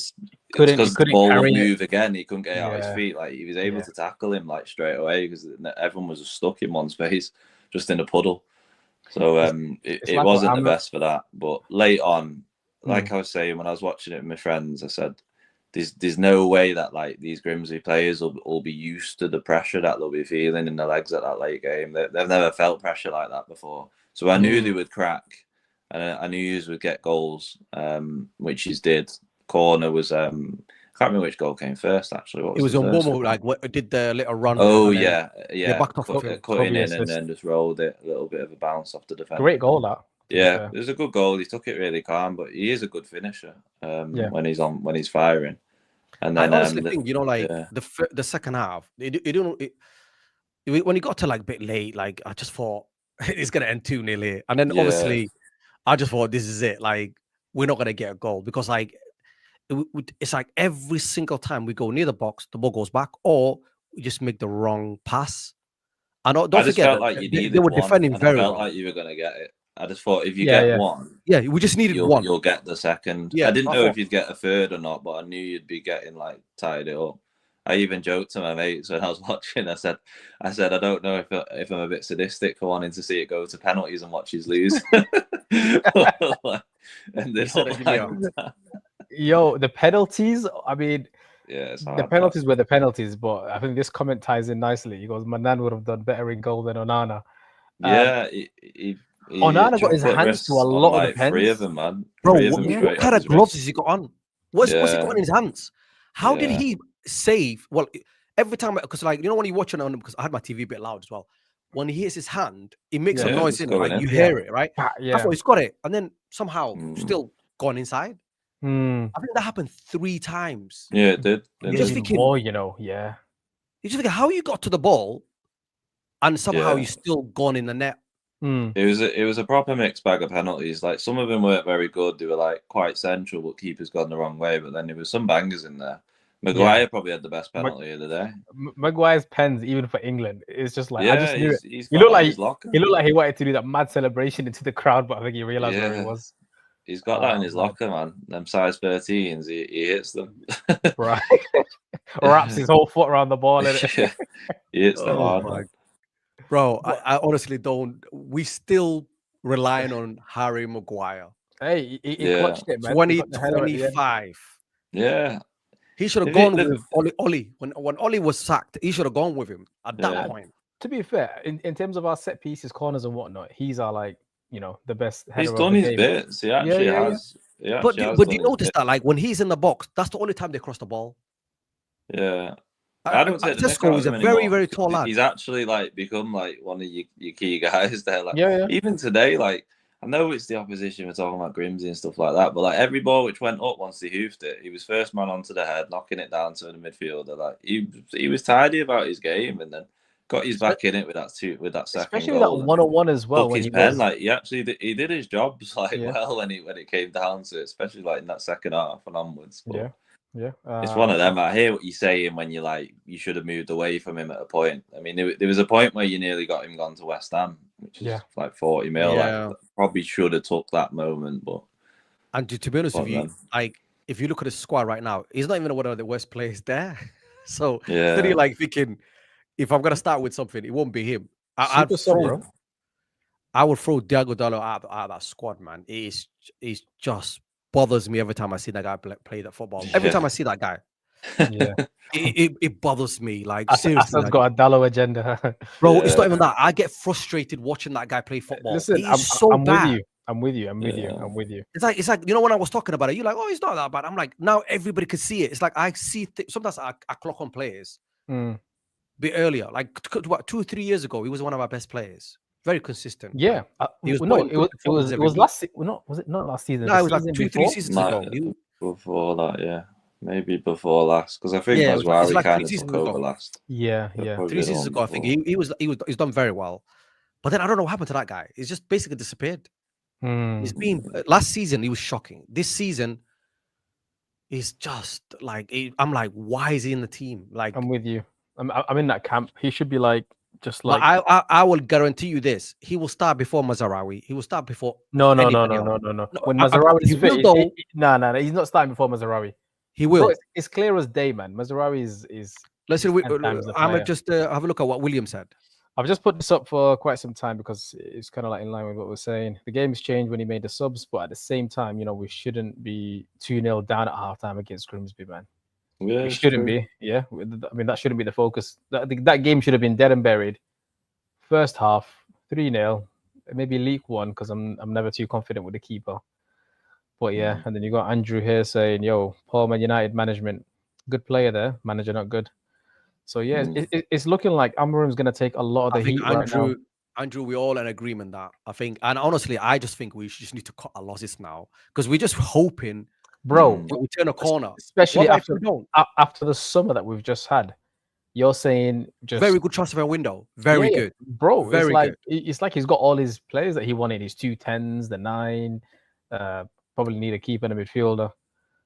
because the ball would move again, he couldn't get out his feet. Like, he was able to tackle him, like, straight away, because everyone was just stuck in one space, just in a puddle. So it like wasn't the best for that. But late on, like I was saying when I was watching it with my friends, I said, there's no way that, like, these Grimsby players will be used to the pressure that they'll be feeling in the legs at that late game. They've never felt pressure like that before. So I knew they would crack. And I knew you would get goals, which he did. Corner was, I can't remember which goal came first, actually. What was it was on Momo, like, what did the little run. Oh, yeah. Backed off cutting in and then just rolled it. A little bit of a bounce off the defender. Great goal, that. Yeah, it was a good goal. He took it really calm, but he is a good finisher when he's firing. And then I honestly think, the second half, when he got to, like, a bit late, like, I just thought it's going to end 2-0. And then obviously, I just thought, this is it. Like, we're not going to get a goal, because, like, it's like every single time we go near the box, the ball goes back, or we just make the wrong pass. And don't forget, felt like they were defending very well. I felt like you were going to get it. I just thought, if you get one, we just needed one. You'll get the second. I didn't know if you'd get a third or not, but I knew you'd be getting, like, tied it up. I even joked to my mates when I was watching. I said, I don't know if I'm a bit sadistic for wanting to see it go to penalties and watch us lose. Yo, the penalties. I mean, it's hard, the penalties were the penalties, but I think this comment ties in nicely. He goes, Manan would have done better in goal than Onana. Onana got his hands to a lot of defense. 3 of them, man. Bro, what kind of gloves has he got on? What's he got in his hands? How did he save? Well, every time, because, like, when you watch it on, because I had my TV a bit loud as well. When he hits his hand, it makes a noise in it, like, you hear it, right? I thought he's got it, and then somehow still gone inside. I think that happened 3 times. Yeah, it did. You're just thinking more, yeah. You just think how you got to the ball, and somehow you're still gone in the net. It was a proper mixed bag of penalties. Like some of them weren't very good. They were like quite central, but keeper's gone the wrong way. But then there was some bangers in there. Maguire probably had the best penalty of the day. Maguire's pens, even for England, it's just like I just knew he looked like he wanted to do that mad celebration into the crowd, but I think he realized where he was. He's got that in his locker, man. Them size 13s, he hits them. Right. Wraps his whole foot around the ball. He hits them hard, man. Bro, I honestly don't. We still relying on Harry Maguire. Hey, he clutched it, man. 2025. Yeah. He should have gone with Oli. When Oli was sacked, he should have gone with him at that point. To be fair, in terms of our set pieces, corners and whatnot, he's our the best header. He's done his bits. He actually has. Yeah. But you notice that, like when he's in the box, that's the only time they cross the ball. Yeah. I don't say Tesco is a very, very tall lad. He's actually like become like one of your key guys there. Like even today, like I know it's the opposition, we're talking about Grimsby and stuff like that, but like every ball which went up once he hoofed it, he was first man onto the head, knocking it down to the midfielder. Like he was tidy about his game, and then got his back in it with that second especially goal. That 1-on-1 as well. When he pen, like he actually he did his job well when it came down to it, especially like in that second half and onwards. But it's one of them. I hear what you're saying when you're like you should have moved away from him at a point. I mean, there was a point where you nearly got him gone to West Ham, which is like 40 mil. Like, probably should have took that moment, but. And to be honest with you, like if you look at the squad right now, he's not even one of the worst players there. So then you're like thinking, if I'm gonna start with something, it won't be him. I would throw Diego Dallo out of that squad, man. It just bothers me every time I see that guy play that football. Every time I see that guy, it bothers me. Like seriously, I've got a Dallo agenda, bro. It's not even that. I get frustrated watching that guy play football. Listen, I'm with you. I'm with you. It's like when I was talking about it, you're like, oh, it's not that bad. I'm like, now everybody can see it. It's like I see sometimes I clock on players a bit earlier. Like 2 or 3 years ago, he was one of our best players. Very consistent. Yeah, it was last. Was it not last season? No, it was like 2-3 seasons ago. Before that, maybe before last, because I think Mazraoui kind of took over last. Yeah. 3 seasons ago, I think he's done very well, but then I don't know what happened to that guy. He's just basically disappeared. He's been last season. He was shocking. This season, he's just like I'm like, why is he in the team? Like I'm with you. I'm in that camp. He should be like. Just like I will guarantee you this, he will start before Mazraoui. He will start before. No. When Mazraoui is fit, no, he's not starting before Mazraoui. He will. Bro, it's clear as day, man. Mazraoui is. Listen, I'm gonna just have a look at what William said. I've just put this up for quite some time because it's kind of like in line with what we're saying. The game's changed when he made the subs, but at the same time, we shouldn't be 2-0 down at halftime against Grimsby, man. Yeah, it shouldn't be. Yeah, I mean that shouldn't be the focus. That game should have been dead and buried. First half 3-0, maybe leak one because I'm never too confident with the keeper. But and then you got Andrew here saying, "Yo, Paul, Man United management, good player there, manager not good." So it's looking like Amorim's going to take a lot of the heat right now. Andrew, we're all in agreement that I think, and honestly, I just think we just need to cut our losses now because we're just hoping. Bro, we turn a corner, especially after the summer that we've just had. You're saying just very good transfer window, very good, bro. Very good. It's like he's got all his players that he wanted. His 2 10s, the 9. Probably need a keeper and a midfielder.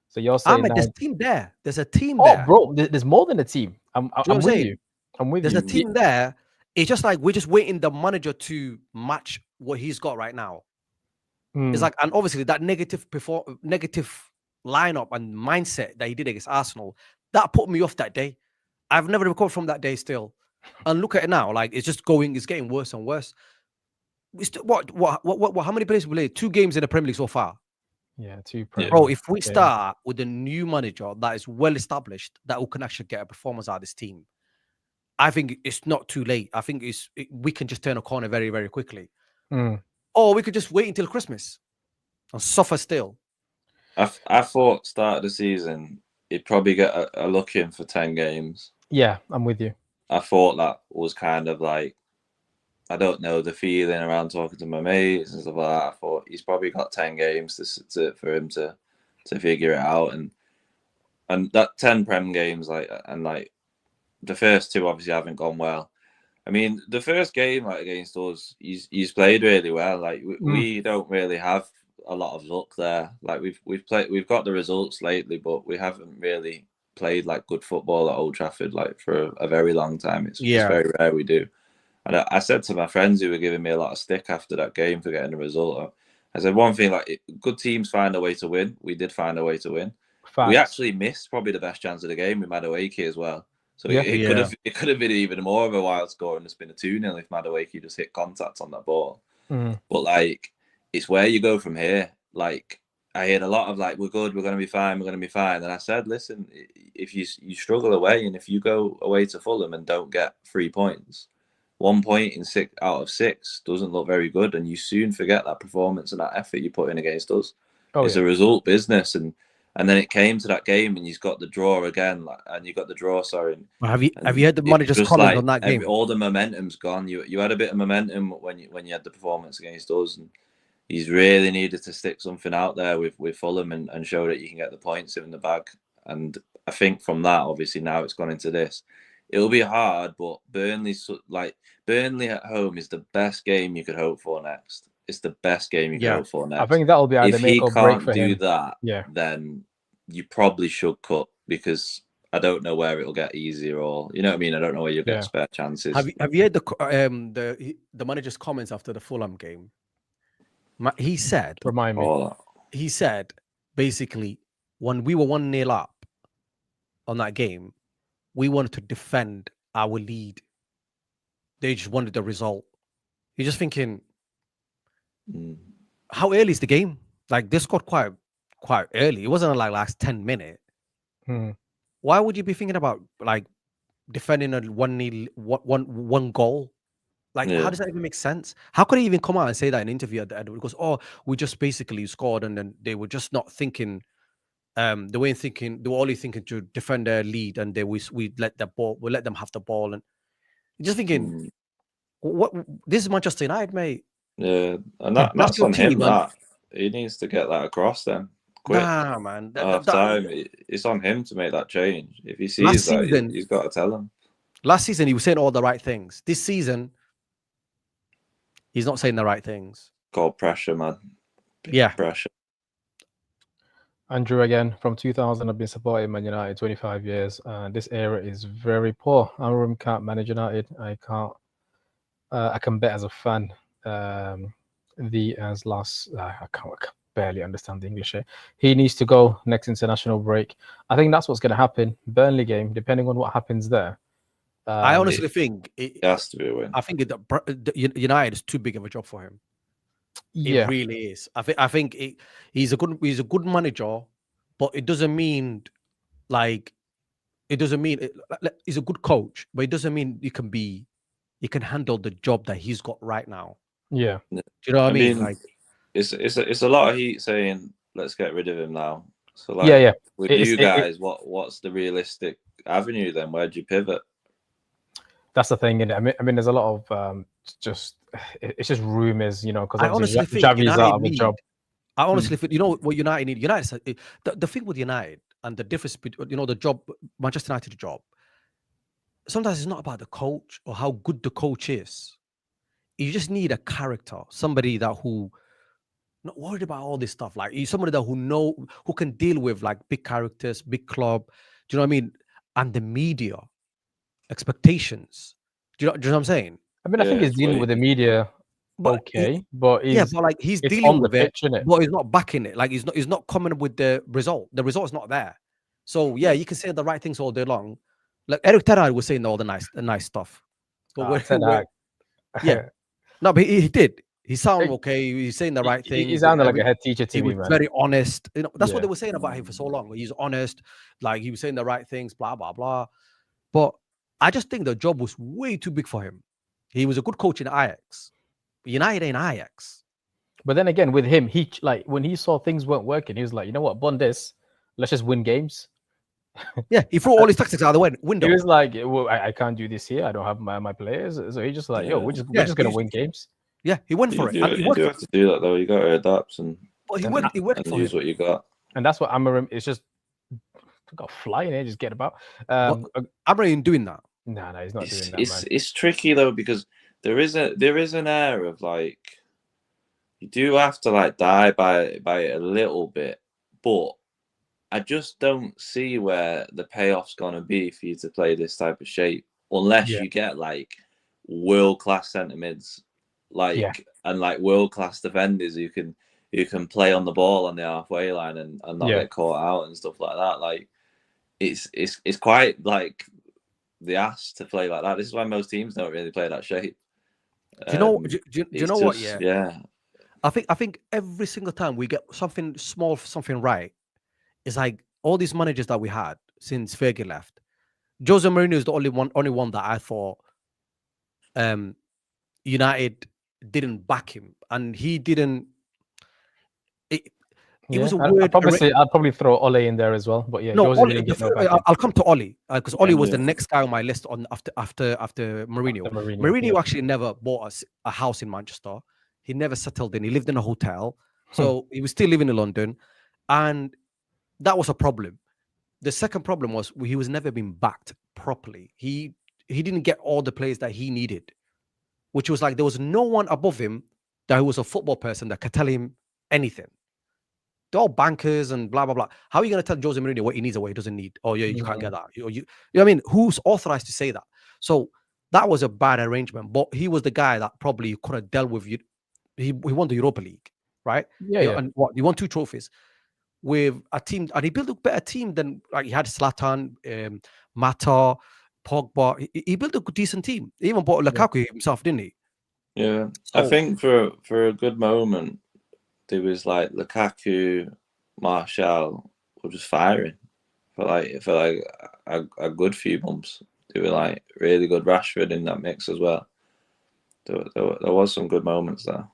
So you're saying there's a team there. There's a team there, bro. There's more than a team. I'm with you. I'm with you. There's a team there. It's just like we're just waiting the manager to match what he's got right now. It's like, and obviously that negative lineup and mindset that he did against Arsenal, that put me off that day. I've never recovered from that day still. And look at it now, like it's getting worse and worse. We still, how many players we played? 2 games in the Premier League so far. Yeah, 2. Bro, if we start with a new manager that is well established, that we can actually get a performance out of this team, I think it's not too late. I think we can just turn a corner very, very quickly. Or we could just wait until Christmas and suffer still. I thought start of the season he'd probably get a look in for 10 games. Yeah, I'm with you. I thought that was kind of like, I don't know, the feeling around talking to my mates and stuff like that. I thought he's probably got 10 games for him to to figure it out. And that 10 Prem games, like the first 2 obviously haven't gone well. I mean, the first game against us, he's played really well. Like we don't really have a lot of luck there. Like we've got the results lately, but we haven't really played like good football at Old Trafford like for a very long time. It's very rare we do. And I said to my friends who were giving me a lot of stick after that game for getting the result, I said one thing, like good teams find a way to win. We did find a way to win. Facts. We actually missed probably the best chance of the game with Madueke as well. So it could have been even more of a wild score and it's been a 2-0 if Madueke just hit contact on that ball. But like it's where you go from here. Like I heard a lot of like, we're good, we're going to be fine, we're going to be fine. And I said, listen, if you struggle away and if you go away to Fulham and don't get 3 points, 1 point in 6 out of 6 doesn't look very good. And you soon forget that performance and that effort you put in against us. It's a result business. And then it came to that game, and he's got the draw again, and you got the draw. Sorry. Have you heard the manager's comment on that game? All the momentum's gone. You had a bit of momentum when you had the performance against us, and he's really needed to stick something out there with Fulham and show that you can get the points in the bag. And I think from that, obviously now it's gone into this. It'll be hard, but Burnley at home is the best game you could hope for next. It's the best game you can hope for next. I think that'll be either make or break for him. If he can't do that, then you probably should cut, because I don't know where it'll get easier, or you know what I mean. I don't know where you'll get spare chances. Have you heard the manager's comments after the Fulham game? He said, "Remind me." He said basically when we were 1-0 up on that game, we wanted to defend our lead. They just wanted the result. You're just thinking, how early is the game? Like they scored quite early. It wasn't like last 10 minutes. Why would you be thinking about like defending a 1 goal? Like how does that even make sense? How could he even come out and say that in an interview at the end? Because we just basically scored, and then they were just not thinking. They were only thinking to defend their lead, and we let them have the ball, and just thinking, what? This is Manchester United, mate. Yeah, and that's on him. That he needs to get that across then. Quick. Nah, man. It's on him to make that change. If he sees that, he's got to tell him. Last season, he was saying all the right things. This season, he's not saying the right things. Called pressure, man. Pressure. Andrew again, from 2000, I've been supporting Man United 25 years, and this era is very poor. Amorim can't manage United. I can bet as a fan. I can't barely understand the English here. He needs to go next international break. I think that's what's going to happen. Burnley game, depending on what happens there. I honestly think it has to be a win. I think United is too big of a job for him. It really is. I think he's a good manager, but it doesn't mean he's a good coach, but it doesn't mean he can handle the job that he's got right now. Yeah. Do you know what I mean? Like it's a lot of heat saying let's get rid of him now. So like with you guys, what's the realistic avenue then? Where do you pivot? That's the thing, I mean, there's a lot of it's just rumors, you know, because I honestly think Javi's out of a job. I honestly think, you know what United need? United, the thing with United and the difference between, you know, the job, Manchester United job, sometimes it's not about the coach or how good the coach is. You just need a character, somebody who not worried about all this stuff. Like somebody who can deal with like big characters, big club. Do you know what I mean? And the media expectations. Do you know what I'm saying? I mean, I think he's dealing with the media, but like he's dealing with it, but he's not backing it. Like he's not coming with the result. The result's not there. So yeah, you can say the right things all day long. Like Eric Ten Hag was saying all the nice stuff. But no, but he did. He sounded okay. He's saying the right thing. He sounded like a head teacher to me, man. Very honest. You know, that's what they were saying about him for so long. He's honest. Like he was saying the right things. Blah blah blah. But I just think the job was way too big for him. He was a good coach in Ajax. United ain't Ajax. But then again, with him, he when he saw things weren't working, he was like, you know what, Bundes, let's just win games. Yeah, he threw all his tactics out of the window. He was like, well, I can't do this here. I don't have my players. So he just like, we're just gonna win games. Yeah, he went for it. You do have to do that though. You got to adapt he went for use what you got. And that's what Amorim is just got flying here, just get about. Amorim doing that? No, he's not doing that, man. It's tricky though, because there is an air of like, you do have to like die by it a little bit, but I just don't see where the payoff's gonna be for you to play this type of shape, unless you get like world-class centre mids, and like world-class defenders who can play on the ball on the halfway line and not get caught out and stuff like that. Like it's quite like the ass to play like that. This is why most teams don't really play that shape. Do you know? Do you know what? Yeah. I think every single time we get something small, something right, it's like all these managers that we had since Fergie left. Jose Mourinho is the only one that I thought United didn't back him, and he didn't. It was a weird. I'd probably throw Ole in there as well, but no, I'll come to Ole because Ole was the next guy on my list on after Mourinho. Mourinho actually never bought a house in Manchester. He never settled in. He lived in a hotel, so he was still living in London, and that was a problem. The second problem was he was never been backed properly. He didn't get all the players that he needed, which was like there was no one above him that was a football person that could tell him anything. They're all bankers and blah, blah, blah. How are you going to tell Jose Mourinho what he needs or what he doesn't need? Oh, yeah, you can't get that. You know what I mean? Who's authorized to say that? So that was a bad arrangement, but he was the guy that probably could have dealt with you. He won the Europa League, right? Yeah. And he won 2 trophies with a team, and he built a better team than like he had Zlatan, Mata, Pogba. He built a decent team. He even bought Lukaku himself, didn't he? Yeah. So, I think for a good moment, there was like Lukaku, Martial were just firing for like a good few months. They were like really good. Rashford in that mix as well. There was some good moments there.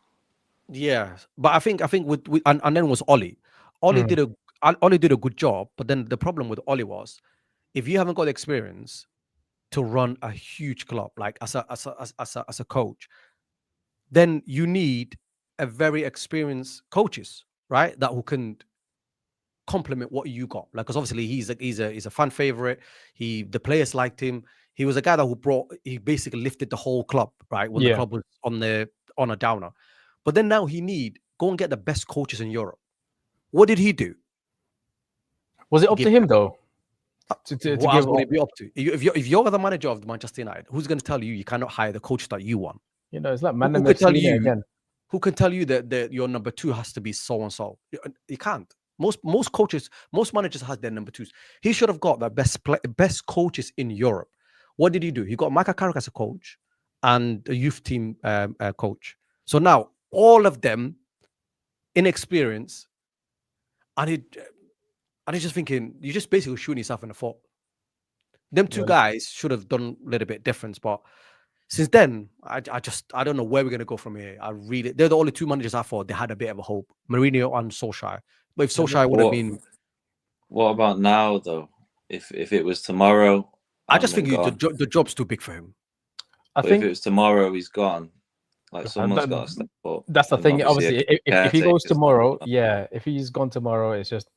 Yeah, but I think with and then was Ole. Ole did a good job, but then the problem with Ole was if you haven't got the experience to run a huge club like as a coach, then you need a very experienced coaches, right? That who can complement what you got. Like, because obviously he's a fan favorite. The players liked him. He was a guy that he basically lifted the whole club, right? When the club was on a downer. But then now go and get the best coaches in Europe. What did he do? Was it up to him though? What else would it be up to? If you're the manager of Manchester United, who's going to tell you cannot hire the coach that you want? You know, it's like again. Who can tell you that your number 2 has to be so and so? You can't. Most coaches, most managers has their number 2s. He should have got the best coaches in Europe. What did he do? He got Michael Carrick as a coach and a youth team coach. So now all of them inexperienced, and he's just thinking, you're just basically shooting yourself in the foot. Them 2 guys should have done a little bit different, but since then, I don't know where we're gonna go from here. They're the only 2 managers I thought they had a bit of a hope, Mourinho and Solskjaer. But if Solskjaer would have been, what about now though? If it was tomorrow, I just think the job's too big for him. I think if it was tomorrow, he's gone. Like someone's got to step up. That's the thing. Obviously, if he goes tomorrow, if he's gone tomorrow, it's just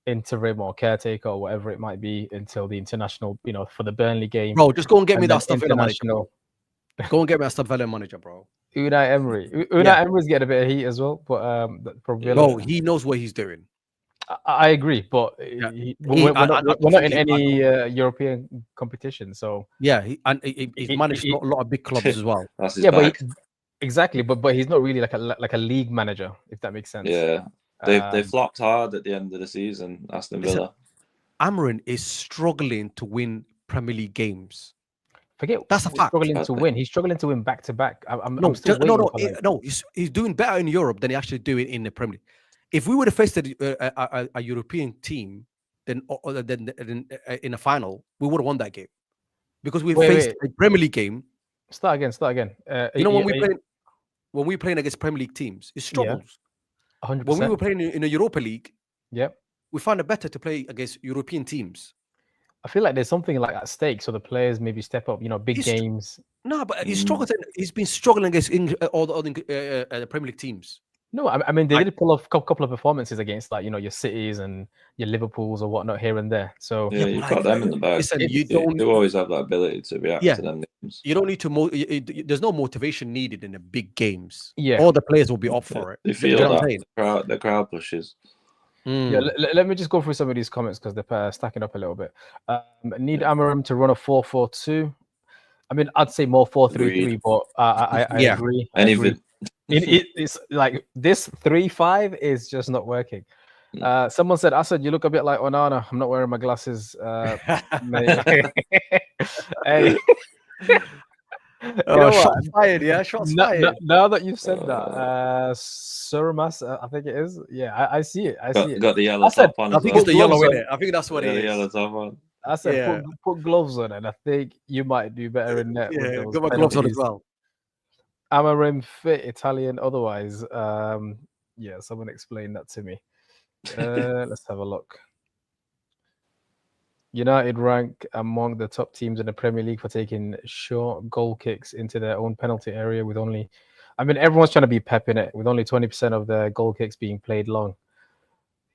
interim or caretaker or whatever it might be until the international, for the Burnley game. Bro, just go and get me that stuff international. Go and get me a Aston Villa manager, bro. Unai Emery. Emery's getting a bit of heat as well, but probably. Bro, he knows what he's doing. I agree, but we're not in any European competition, so he's managed a lot of big clubs as well. Exactly, but he's not really like a league manager, if that makes sense. Yeah, they flopped hard at the end of the season. Aston Villa. Amorim is struggling to win Premier League games. That's a fact. Struggling to win. He's struggling to win back to back. He's doing better in Europe than he actually doing in the Premier League. If we would have faced a European team, then in a final, we would have won that game because we faced a Premier League game. Start again. When we're playing against Premier League teams, it struggles. 100%. When we were playing in a Europa League, we found it better to play against European teams. I feel like there's something like at stake, so the players maybe step up. Big games. No, but he's struggling. He's been struggling against all the other Premier League teams. No, I mean they did pull off a couple of performances against like your Cities and your Liverpools or whatnot here and there. So yeah, you've got them in the bag. Listen, you always have that ability to react to them games. You don't need to. There's no motivation needed in the big games. Yeah, all the players will be up for it. They feel that the crowd pushes. Yeah, let me just go through some of these comments because they're stacking up a little bit. Need Amorim to run a 4-4-2. I mean, I'd say more 4-3-3, but I agree. It's like this 3-5 is just not working. Someone said, "Asad, you look a bit like Onana." I'm not wearing my glasses. Hey. Shots fired, yeah. Shots fired. Now that you've said that, Suramas, I think it is. Yeah, I see it. I see it. Got the yellow top on. I think it's the yellow in it. I think that's what it is. The yellow top on. I said put gloves on, and I think you might do better in net. Yeah, got my gloves on as well. Amorim fit Italian otherwise. Yeah, someone explain that to me. Let's have a look. United rank among the top teams in the Premier League for taking short goal kicks into their own penalty area with only, I mean, everyone's trying to be Pep in it, with only 20% of their goal kicks being played long.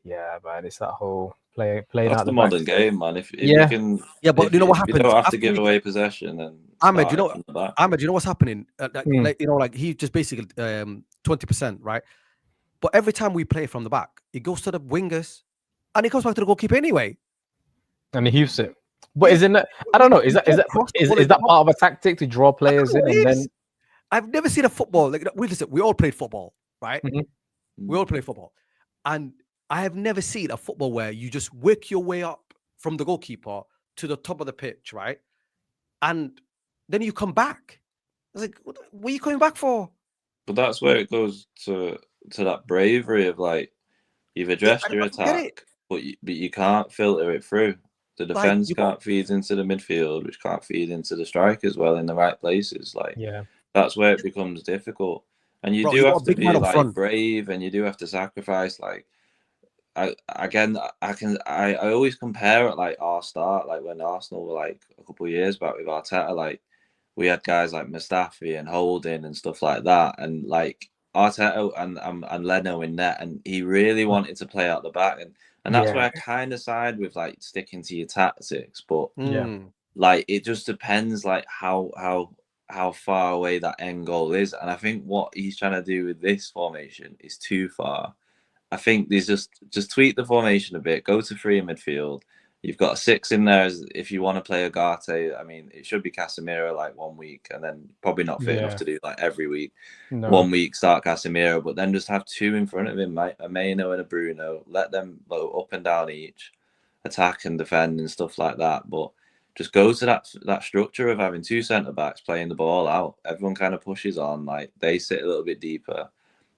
Yeah, man, it's that whole playing out the modern game, man. If but you know what happens? You don't have to give away possession. And Ahmed, you know what's happening? Like he just basically 20%, right? But every time we play from the back, it goes to the wingers, and it comes back to the goalkeeper anyway. And he heaves it. But isn't that? I don't know. Is that part of a tactic to draw players in? And then I've never seen a football like we all played football, right? Mm-hmm. We all play football, and I have never seen a football where you just work your way up from the goalkeeper to the top of the pitch, right? And then you come back. I was like, what are you coming back for? But that's where it goes to that bravery of like, you've addressed your attack, but you can't filter it through. The defense can't feed into the midfield, which can't feed into the strike as well in the right places. Like, that's where it becomes difficult. And you do have to be like brave, and you do have to sacrifice. Like, I always compare it like our start, like when Arsenal were like a couple of years back with Arteta, like we had guys like Mustafi and Holding and stuff like that, and like Arteta and Leno in net, and he really wanted to play out the back, and that's where I kind of side with like sticking to your tactics, but like it just depends like how far away that end goal is, and I think what he's trying to do with this formation is too far. I think there's just tweak the formation a bit, go to 3 in midfield. You've got a 6 in there if you want to play Ugarte. I mean, it should be Casemiro like 1 week, and then probably not fit enough to do like every week. No. 1 week start Casemiro, but then just have 2 in front of him, a Maino and a Bruno. Let them go up and down each, attack and defend and stuff like that. But just go to that structure of having 2 centre backs playing the ball out. Everyone kind of pushes on, like they sit a little bit deeper.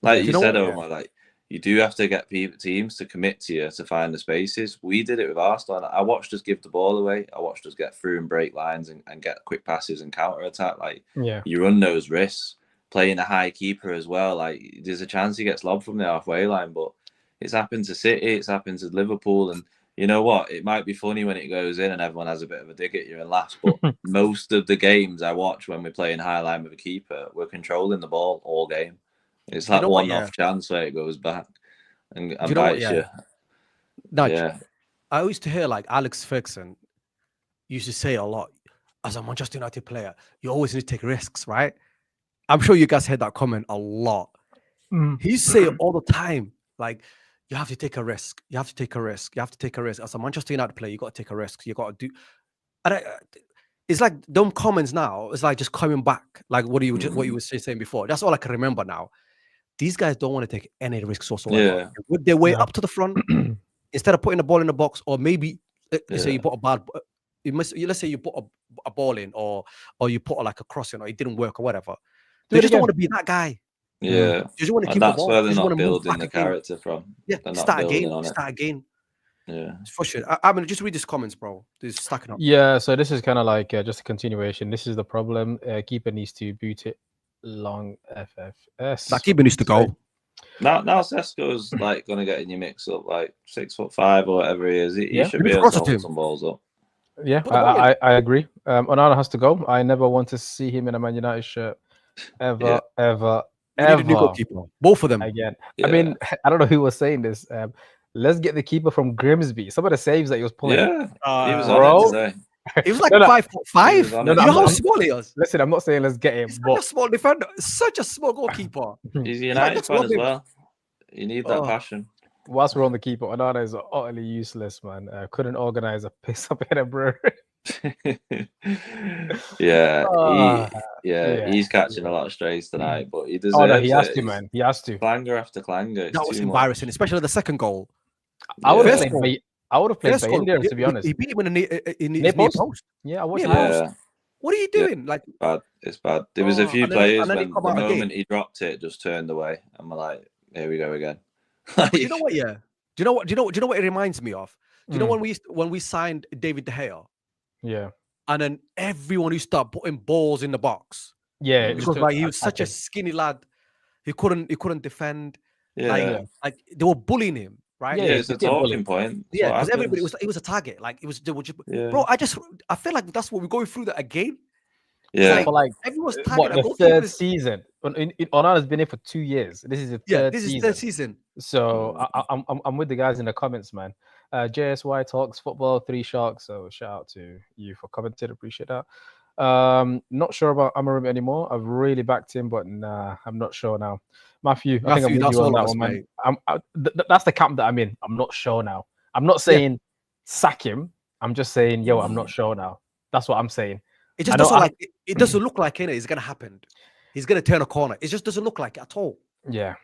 Like you said, Omar, like you do have to get teams to commit to you to find the spaces. We did it with Arsenal. I watched us give the ball away. I watched us get through and break lines and get quick passes and counter attack. Like you run those risks. Playing a high keeper as well. Like there's a chance he gets lobbed from the halfway line, but it's happened to City. It's happened to Liverpool, and you know what? It might be funny when it goes in and everyone has a bit of a dig at you and laughs, but most of the games I watch when we're playing high line with a keeper, we're controlling the ball all game. It's that one-off chance where it goes back and bites you. I used to hear like Alex Ferguson used to say a lot, as a Manchester United player, you always need to take risks, right? I'm sure you guys heard that comment a lot. He used to say it all the time, like, you have to take a risk. You have to take a risk. You have to take a risk. As a Manchester United player, you got to take a risk. You got to do. And it's like dumb comments now. It's like just coming back, like what you were saying before. That's all I can remember now. These guys don't want to take any risks whatsoever. Yeah. With their way up to the front, instead of putting the ball in the box, or maybe let's say you put a bad. Let's say you put a ball in, or you put like a cross in, or it didn't work, or whatever. They just don't want to be that guy. Yeah, just want to keep that's where they're not building the character from. Yeah, start again. Yeah, it's for sure. I mean, just read these comments, bro. They're stacking up. Yeah, so this is kind of like just a continuation. This is the problem. Keeper needs to boot it long. FFS. That keeper needs to go. Now Sesko's like going to get in your mix up, like 6'5" or whatever he is. He should be able to hold some balls up. Yeah, I agree. Onana has to go. I never want to see him in a Man United shirt. Ever We need a new goalkeeper. Both of them. Again. Yeah. I mean, I don't know who was saying this. Let's get the keeper from Grimsby. Some of the saves that he was pulling. Yeah, he was on it today. He was like 5'5". You know how small he is. Listen, I'm not saying let's get him. He's such a small defender. Such a small goalkeeper. He's a United fan as well. You need that passion. Whilst we're on the keeper, Onana is utterly useless, man. Couldn't organize a piss up in a brewery. He's catching a lot of strays tonight, but he deserves he has to, man. He has to. Clanger after clanger. That was embarrassing, especially the second goal. I would have played for India, to be honest. He beat him in his near post. Yeah, I watched it. What are you doing? Like, bad. It's bad. There was a few players when the moment he dropped it, just turned away, and we're like, "Here we go again." Do you know what? Yeah. Do you know what? Do you know what it reminds me of? Do you know when we signed David De Gea? Yeah. And then everyone who started putting balls in the box. Yeah. Because like he was such a skinny lad. He couldn't defend. Yeah. Like they were bullying him, right? Yeah, it's a talking point. Yeah, because everybody was a target. Like it was bro, I feel like that's what we're going through that again. Yeah. Like everyone's target. The third season. Onana's been here for 2 years. This is the third season. So I'm with the guys in the comments, man. JSY talks football, 3 Sharks. So shout out to you for commenting. Appreciate that. Not sure about Amorim anymore. I've really backed him, but I'm not sure now. Matthew, I think I'm with you on that one, man. That's the camp that I'm in. I'm not sure now. I'm not saying sack him. I'm just saying, yo, I'm not sure now. That's what I'm saying. It just doesn't it doesn't look like it's gonna happen. He's gonna turn a corner. It just doesn't look like it at all. Yeah.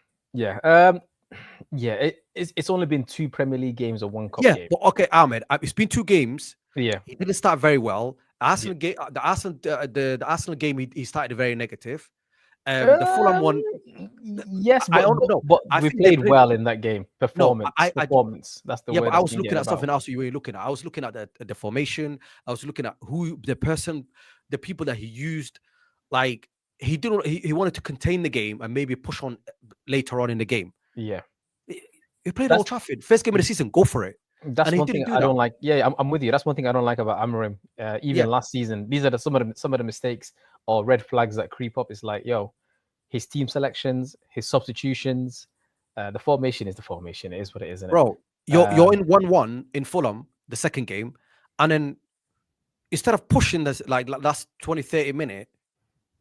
It's only been 2 Premier League games or 1 cup game. But okay, Ahmed, it's been 2 games. Yeah, he didn't start very well. Arsenal game, the Arsenal game, he started very negative. The Fulham one, yes, but I don't know. But we played well in that game. Performance. That's the word. But I was looking at something else you were looking at. I was looking at the formation. I was looking at the people that he used. Like he didn't. He wanted to contain the game and maybe push on later on in the game. Yeah, he played Old Trafford. First game of the season, go for it. That's one thing I don't like. Yeah, I'm with you. That's one thing I don't like about Amorim. Even last season, these are some of the mistakes or red flags that creep up. It's like, yo, his team selections, his substitutions, the formation is the formation. It is what it is, isn't it? Bro, you're in 1-1 in Fulham, the second game, and then instead of pushing this like last 20-30 minutes,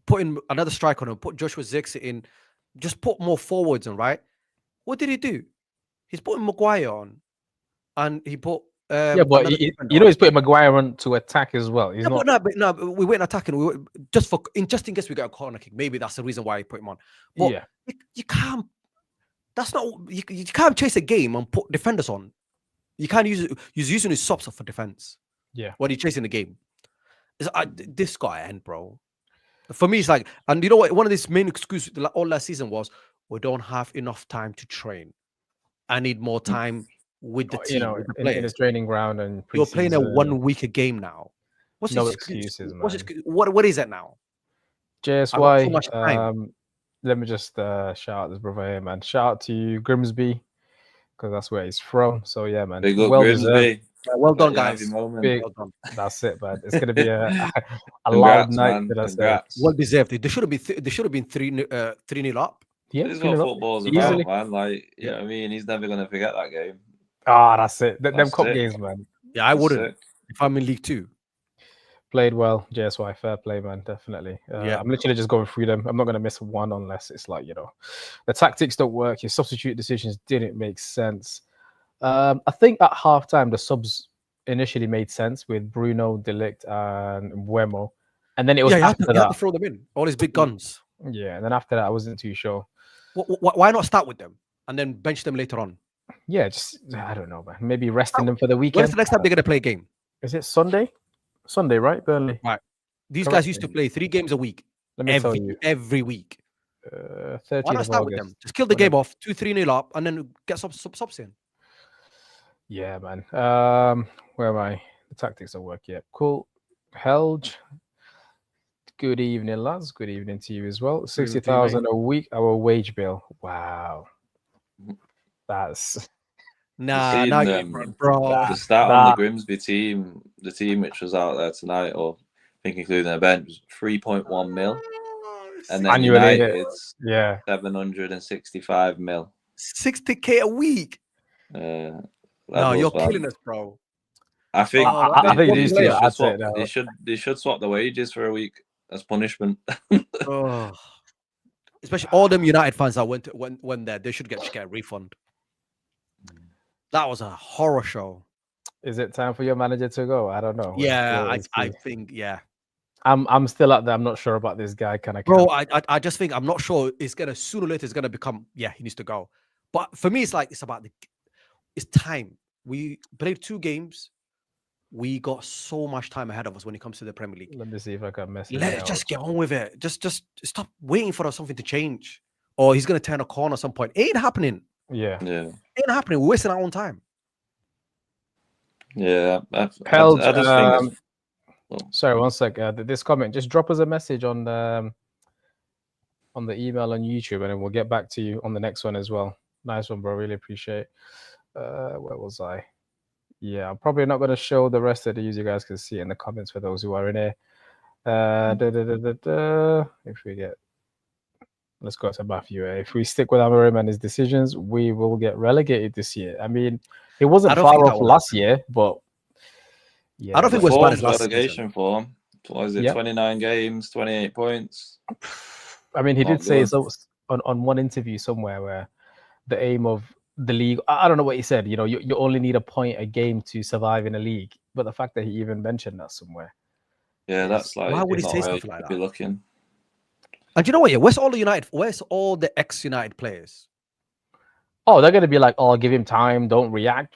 putting another strike on him, put Joshua Zirkzee in, just put more forwards on, right? What did he do? He's putting Maguire on. And he put but he's putting Maguire on to attack as well. He's but we weren't attacking. Just in case we got a corner kick. Maybe that's the reason why he put him on. But you can't. That's not. You can't chase a game and put defenders on. You can't he's using his subs for defense. Yeah. When he's chasing the game, this got to end, bro. For me, it's like, and you know what? One of these main excuses all last season was we don't have enough time to train. I need more time. With the team, with the in his training ground, and you're playing a 1 week a game now. What's no excuses, man? What is it now? JSY. So much time. Let me just shout out this brother here, man. Shout out to you, Grimsby, because that's where he's from. So yeah, man. Big up Grimsby. Well done, guys. Well done. That's it, man. It's gonna be a loud night. Well deserved. They should have been 3-0 up. Yeah, this is what football's about, man. Like, you know what I mean? He's never gonna forget that game. That's it. Them cup games, man. Yeah, I wouldn't if I'm in League 2. Played well, JSY. Fair play, man. Definitely. I'm literally just going through them. I'm not going to miss one unless it's like, the tactics don't work. Your substitute decisions didn't make sense. I think at halftime, the subs initially made sense with Bruno, De Ligt, and Mbeumo. And then it was after that. You had to throw them in. All his big guns. Yeah, and then after that, I wasn't too sure. Why not start with them and then bench them later on? Yeah, I don't know, man. Maybe resting them for the weekend. When's the next time they're going to play a game? Is it Sunday? Sunday, right? Burnley. Right. These guys used to play 3 games a week. Let me tell you. Every week. 13th Why not start with them? Just kill the game off, 2-3-0 up, and then get some subs in. Yeah, man. Where am I? The tactics don't work yet. Cool. Helge. Good evening, lads. Good evening to you as well. 60,000 a week, our wage bill. Wow. That's bro. The stat on the Grimsby team, the team which was out there tonight, or I think including their bench, was 3.1 mil. And then annually, United's 765 mil. 60K a week. No, you're killing us, bro. I think I think they should swap the wages for a week as punishment. Especially all them United fans that went there, they should get a refund. That was a horror show. Is it time for your manager to go? I don't know. Yeah, I think I'm still out there. I'm not sure about this guy. Bro, I just think I'm not sure. It's gonna sooner or later it's gonna become he needs to go. But for me, it's about it's time. We played 2 games. We got so much time ahead of us when it comes to the Premier League. Let me see if I can message. Let's just get on with it. Just stop waiting for something to change. Or he's gonna turn a corner at some point. It ain't happening. Yeah. Ain't happening. We're wasting our own time. Yeah. I just think sorry, one sec. This comment, just drop us a message on the email on YouTube, and then we'll get back to you on the next one as well. Nice one, bro. Really appreciate. Where was I? Yeah, I'm probably not going to show the rest of these. You guys can see it in the comments for those who are in here. If we get, let's go to Matthew. If we stick with Amorim and his decisions, we will get relegated this year. I mean, it wasn't far off last year, but I don't think it was bad as last relegation form. What is it? 29 games, 28 points. I mean, he did say so on one interview somewhere where the aim of the league, I don't know what he said, you only need a point a game to survive in a league. But the fact that he even mentioned that somewhere. Yeah, that's like, why would he say something like that? Be looking. And you know what? Yeah, where's all the ex-United players? Oh, they're gonna be like, oh, give him time, don't react,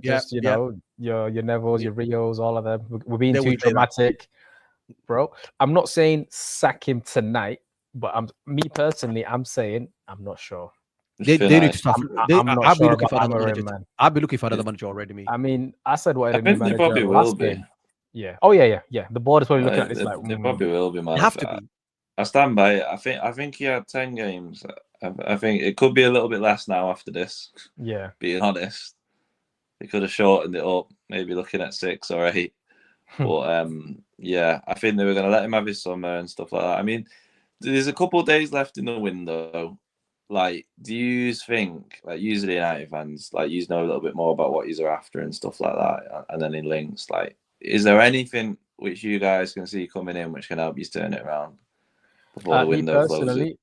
just your Nevilles, your Rios, all of them. We're being too dramatic, bro. I'm not saying sack him tonight, but me personally, I'm saying I'm not sure. They need to start. I'll be looking for another manager, man. I'll be looking for another manager already. Me. I mean, I said what I think they probably will be. Yeah. Oh yeah. The board is probably looking at this like they probably will be, man. They have to be. I stand by it. I think he had 10 games. I think it could be a little bit less now after this. Yeah. Being honest, they could have shortened it up, maybe looking at 6 or 8. But I think they were going to let him have his summer and stuff like that. I mean, there's a couple of days left in the window. Like, do you think, like, usually United fans, like, you know a little bit more about what he's after and stuff like that, and then in links, like, is there anything which you guys can see coming in which can help you turn it around before the window closes?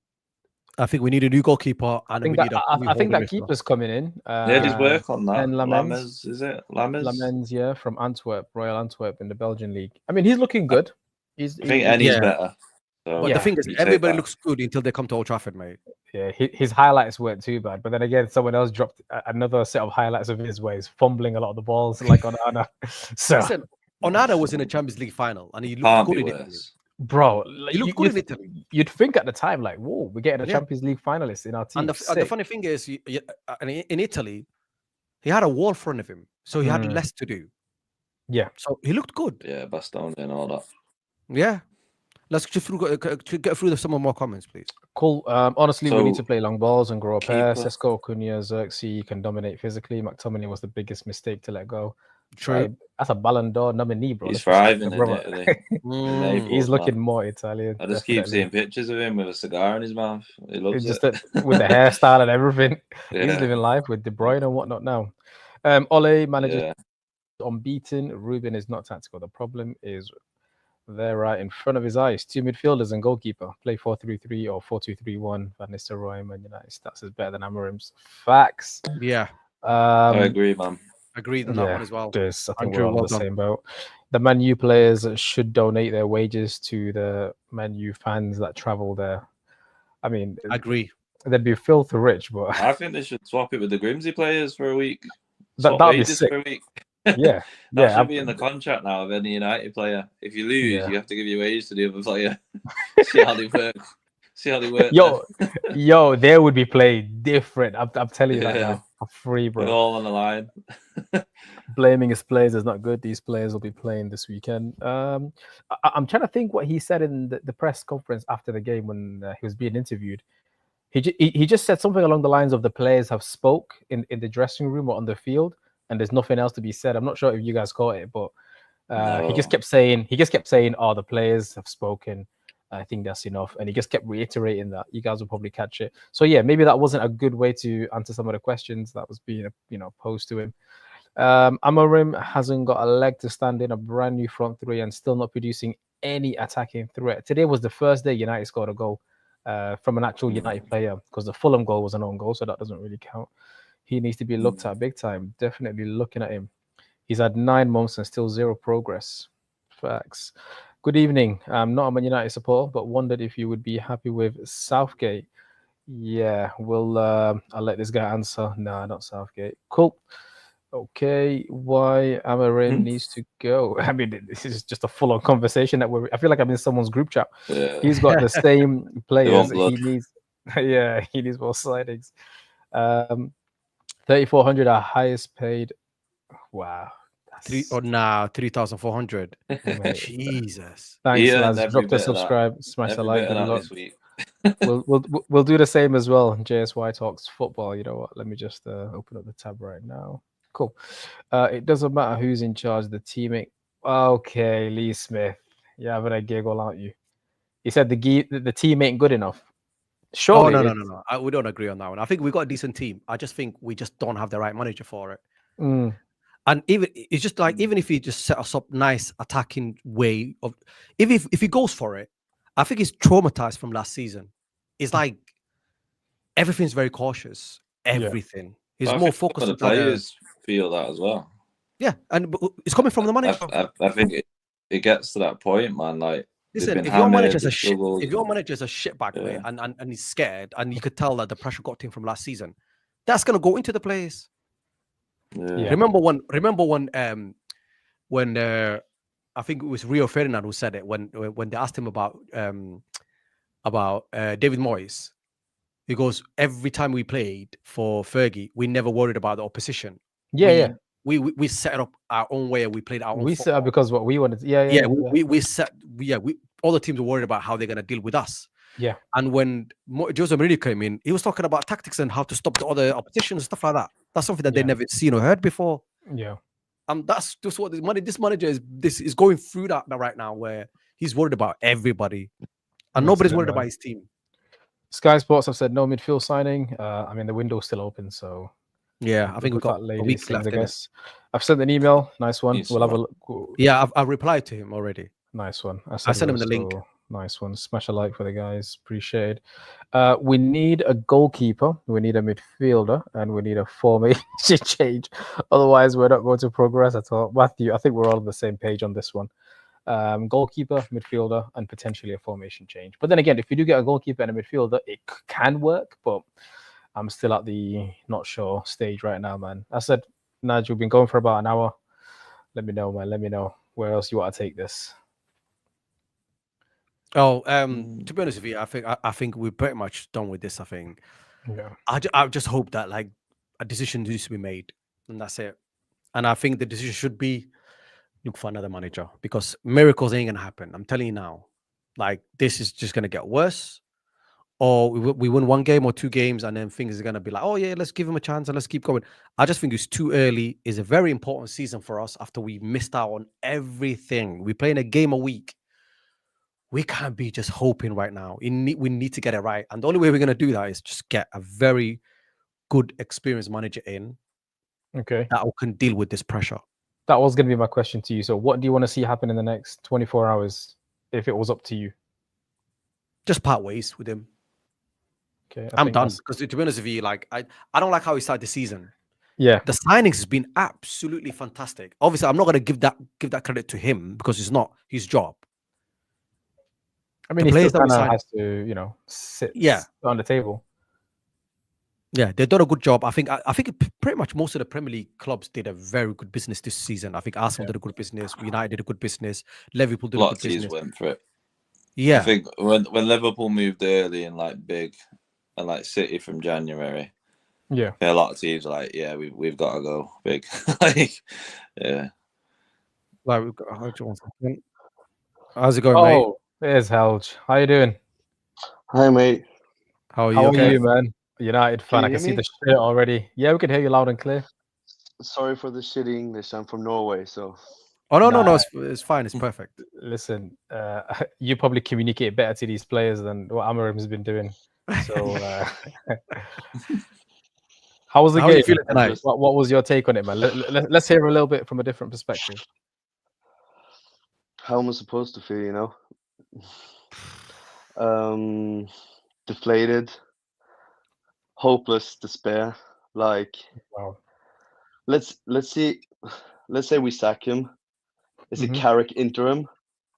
I think we need a new goalkeeper, and I think that keeper's coming in. Just work on that. And Lammers, is it? Lammers, from Antwerp, Royal Antwerp in the Belgian league. I mean, he's looking good. I think Eddie's better. So but the thing is, everybody looks good until they come to Old Trafford, mate. Yeah, his highlights weren't too bad, but then again, someone else dropped another set of highlights of his where he's fumbling a lot of the balls, like Onana. So listen, Onana was in a Champions League final, and he looked good in Italy. Bro, you'd think at the time, like, whoa, we're getting a Champions League finalist in our team. And the funny thing is, in Italy, he had a wall in front of him, so he had less to do. Yeah, so he looked good. Yeah, Bastoni and all that. Yeah. Let's get through some more comments, please. Cool. Honestly, we need to play long balls and grow a pair. Sesko, Cunha, Xerxes can dominate physically. McTominay was the biggest mistake to let go. True. That's a Ballon d'Or nominee, bro. He's thriving in Italy. He's looking more Italian. I just keep seeing pictures of him with a cigar in his mouth. He loves it. With the hairstyle and everything. He's living life with De Bruyne and whatnot now. Ole manager unbeaten. Ruben is not tactical. The problem is they're right in front of his eyes. 2 midfielders and goalkeeper. Play 4-3-3 or 4-2-3-1. Van Nistelrooy, Man United stats is better than Amorim's. Facts. Yeah. I agree, man. Agreed on that one as well. I think we're all the same boat. The Man U players should donate their wages to the Man U fans that travel there. I mean, I agree. They'd be filthy rich, but I think they should swap it with the Grimsby players for a week. That'd be sick. For a week. That should be in the contract now of any United player. If you lose, you have to give your wages to the other player. See how they work. Yo, they would be playing different. I'm telling you that now. For free, bro. It's all on the line. Blaming his players is not good. These players will be playing this weekend. I'm trying to think what he said in the press conference after the game when he was being interviewed. He just said something along the lines of the players have spoke in the dressing room or on the field, and there's nothing else to be said. I'm not sure if you guys caught it, but he just kept saying, "Oh, the players have spoken. I think that's enough. And he just kept reiterating that. You guys will probably catch it. So yeah, maybe that wasn't a good way to answer some of the questions that was being posed to him. Amorim hasn't got a leg to stand in, a brand new front three, and still not producing any attacking threat. Today was the first day United scored a goal from an actual United player, because the Fulham goal was an own goal, so that doesn't really count. He needs to be looked at big time. Definitely looking at him. He's had 9 months and still zero progress. Facts. Good evening. I'm not a Man United supporter, but wondered if you would be happy with Southgate. Yeah, I'll let this guy answer. No, not Southgate. Cool. Okay, why Amorim needs to go? I mean, this is just a full-on conversation that I feel like I'm in someone's group chat. Yeah. He's got the same players. He needs, he needs more signings. 3,400 are highest paid. Wow. 3,400. Jesus. Thanks, lads. Drop the subscribe, smash the like. We'll do the same as well. JSY Talks Football. You know what? Let me just open up the tab right now. Cool. It doesn't matter who's in charge. The teammate. Okay, Lee Smith. You're having a giggle, aren't you? He said the team ain't good enough. Surely. No. We don't agree on that one. I think we got a decent team. I just think we just don't have the right manager for it. And even it's just like, even if he just set us up nice attacking way of, if he goes for it, I think he's traumatized from last season. It's like everything's very cautious. Everything. He's more focused. The players feel that as well. Yeah, and it's coming from the manager. I think it gets to that point, man. Like, listen, if your manager's a shitbag, mate, and he's scared, and you could tell that the pressure got to him from last season, that's gonna go into the players. Yeah. Remember when I think it was Rio Ferdinand who said it when they asked him about David Moyes. He goes, every time we played for Fergie, we never worried about the opposition. We set it up our own way, and we played our own. We set up because what we wanted. We all the teams were worried about how they're gonna deal with us. Yeah. And when Jose Mourinho came in, he was talking about tactics and how to stop the other opposition and stuff like that. That's something that they never seen or heard before. Yeah. That's just what this manager is going through that right now, where he's worried about everybody, and nobody's worried about his team. Sky Sports have said no midfield signing. I mean, the window's still open, so yeah, I think we've got a week left. I guess I've sent an email. Nice one. We'll have a look. Yeah, I've replied to him already. Nice one. I sent him the link. Nice one. Smash a like for the guys. Appreciate it. We need a goalkeeper. We need a midfielder, and we need a formation change. Otherwise, we're not going to progress at all. Matthew, I think we're all on the same page on this one. Goalkeeper, midfielder, and potentially a formation change. But then again, if you do get a goalkeeper and a midfielder, it can work. But I'm still at the not sure stage right now, man. I said, Nigel, we've been going for about an hour. Let me know, man. Let me know where else you want to take this. To be honest with you, I think we're pretty much done with this. I think. Yeah. I just hope that like a decision needs to be made, and that's it. And I think the decision should be look for another manager, because miracles ain't gonna happen. I'm telling you now. Like, this is just gonna get worse, or we win 1 game or 2 games, and then things are gonna be like, oh yeah, let's give him a chance and let's keep going. I just think it's too early. It's a very important season for us after we missed out on everything. We're playing a game a week. We can't be just hoping right now. We need to get it right. And the only way we're going to do that is just get a very good, experienced manager in. Okay. That can deal with this pressure. That was going to be my question to you. So what do you want to see happen in the next 24 hours if it was up to you? Just part ways with him. Okay. I'm done. Because to be honest with you, like, I don't like how he started the season. Yeah. The signings has been absolutely fantastic. Obviously, I'm not going to give that credit to him, because it's not his job. I mean, he still kind of has to, sit on the table. Yeah, they've done a good job. I think pretty much most of the Premier League clubs did a very good business this season. I think Arsenal did a good business. United did a good business. Liverpool did a good business. Went for it. Yeah. I think when Liverpool moved early and like big, and like City from January. Yeah. A lot of teams are like, yeah, we've got to go big. Like, yeah. Like, we've got, how's it going, mate? There's Helge. How you doing? Hi, mate. How are you? How are you, man? United fan. I can see the shirt already. Yeah, we can hear you loud and clear. Sorry for the shitty English. I'm from Norway, so. Oh no, it's fine. It's perfect. Listen, you probably communicate better to these players than what Amorim has been doing. So, how was the How are you game? feeling tonight? What was your take on it, man? Let's hear a little bit from a different perspective. How am I supposed to feel? Deflated, hopeless, despair. Like, Wow. let's say we sack him. Is it Carrick interim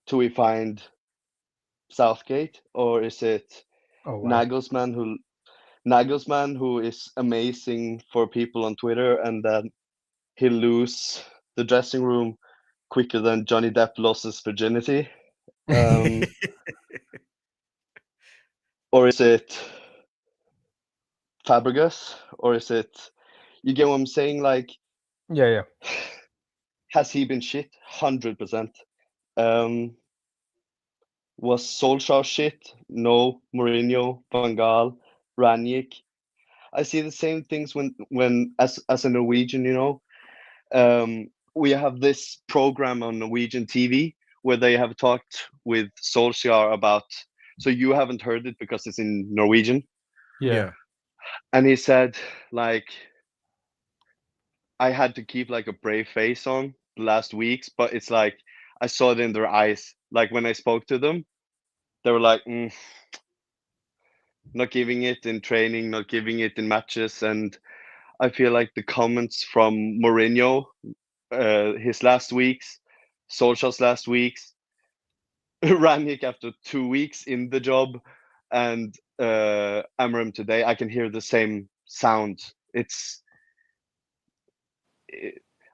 till we find Southgate, or is it Nagelsmann who is amazing for people on Twitter, and then he'll lose the dressing room quicker than Johnny Depp lost his virginity? Or is it Fabregas? Or is it, you get what I'm saying? Like, yeah. Has he been shit? 100%. Was Solskjaer shit? No. Mourinho, Van Gaal, Ranić. I see the same things when as a Norwegian, we have this program on Norwegian TV where they have talked with Solskjaer about. So you haven't heard it because it's in Norwegian. Yeah. And he said, like, I had to keep like a brave face on the last weeks, but it's like I saw it in their eyes. Like when I spoke to them, they were like, not giving it in training, not giving it in matches. And I feel like the comments from Mourinho, his last weeks, Solskjaer's last weeks, Ranić after 2 weeks in the job, and Amorim today, I can hear the same sound.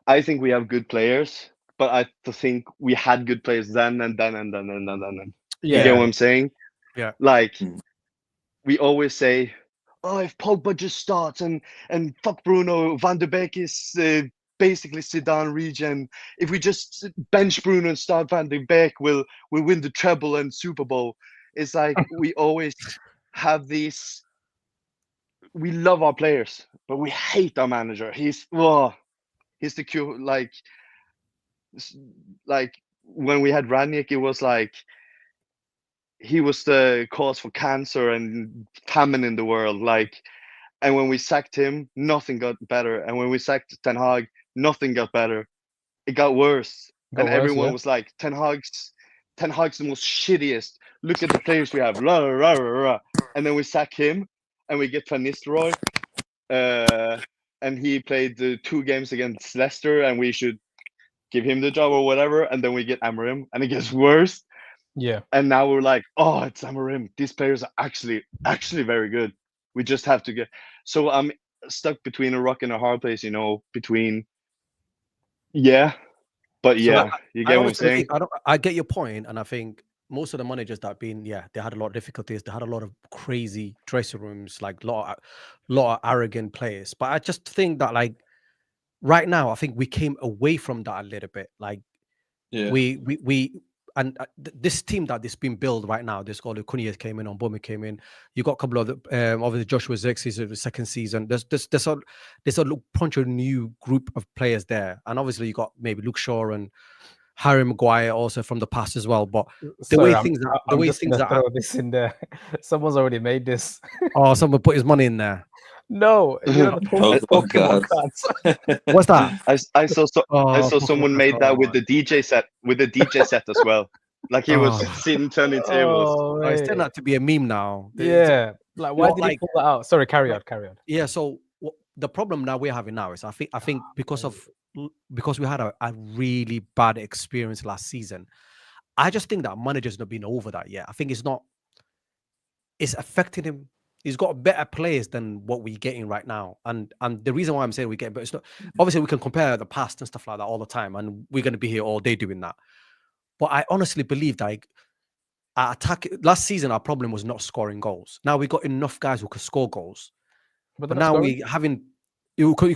I think we have good players, but I think we had good players then and then and then and then and then. Yeah. You get what I'm saying? Yeah. Like, we always say, oh, if Pogba just starts and fuck Bruno, Van de Beek is basically Zidane regen. If we just bench Bruno and start Van de Beek, we'll win the treble and Super Bowl. It's like we always have these. We love our players, but we hate our manager. He's the cure. Like when we had Ranić, it was like he was the cause for cancer and famine in the world. Like, and when we sacked him, nothing got better. And when we sacked Ten Hag, nothing got better. It got worse. Everyone was like, Ten Hag's the most shittiest. Look at the players we have. Rah, rah, rah, rah. And then we sack him, and we get Van Nistelrooy. And he played the 2 games against Leicester, and we should give him the job or whatever. And then we get Amorim, and it gets worse. Yeah. And now we're like, oh, it's Amorim. These players are actually very good. We just have to get. So I'm stuck between a rock and a hard place, between. Yeah, but yeah, you get what I'm saying? I get your point, and I think most of the managers that been, they had a lot of difficulties. They had a lot of crazy dressing rooms, like lot of arrogant players. But I just think that, like, right now, I think we came away from that a little bit. Like, this team that is being built right now, this guy Cunha came in, Bumi came in. You got a couple of obviously Joshua Zirkzee the second season. There's a bunch of new group of players there, and obviously you got maybe Luke Shaw and Harry Maguire also from the past as well. But the way things are, throw this in there. Someone's already made this. Oh, someone put his money in there. No, the Pokemon cards. What's that? I saw someone made that with the DJ set as well. Like he was sitting turning tables. It's turned out to be a meme now. Yeah. Like, why did he pull that out? Sorry, carry on. Yeah. So the problem now we're having now is I think because we had a really bad experience last season. I just think that manager's not been over that yet. I think it's affecting him. He's got better players than what we're getting right now. And the reason why I'm saying we get, but it's not, obviously we can compare the past and stuff like that all the time, and we're going to be here all day doing that. But I honestly believe that our attack last season, our problem was not scoring goals. Now we got enough guys who could score goals, but now we having who could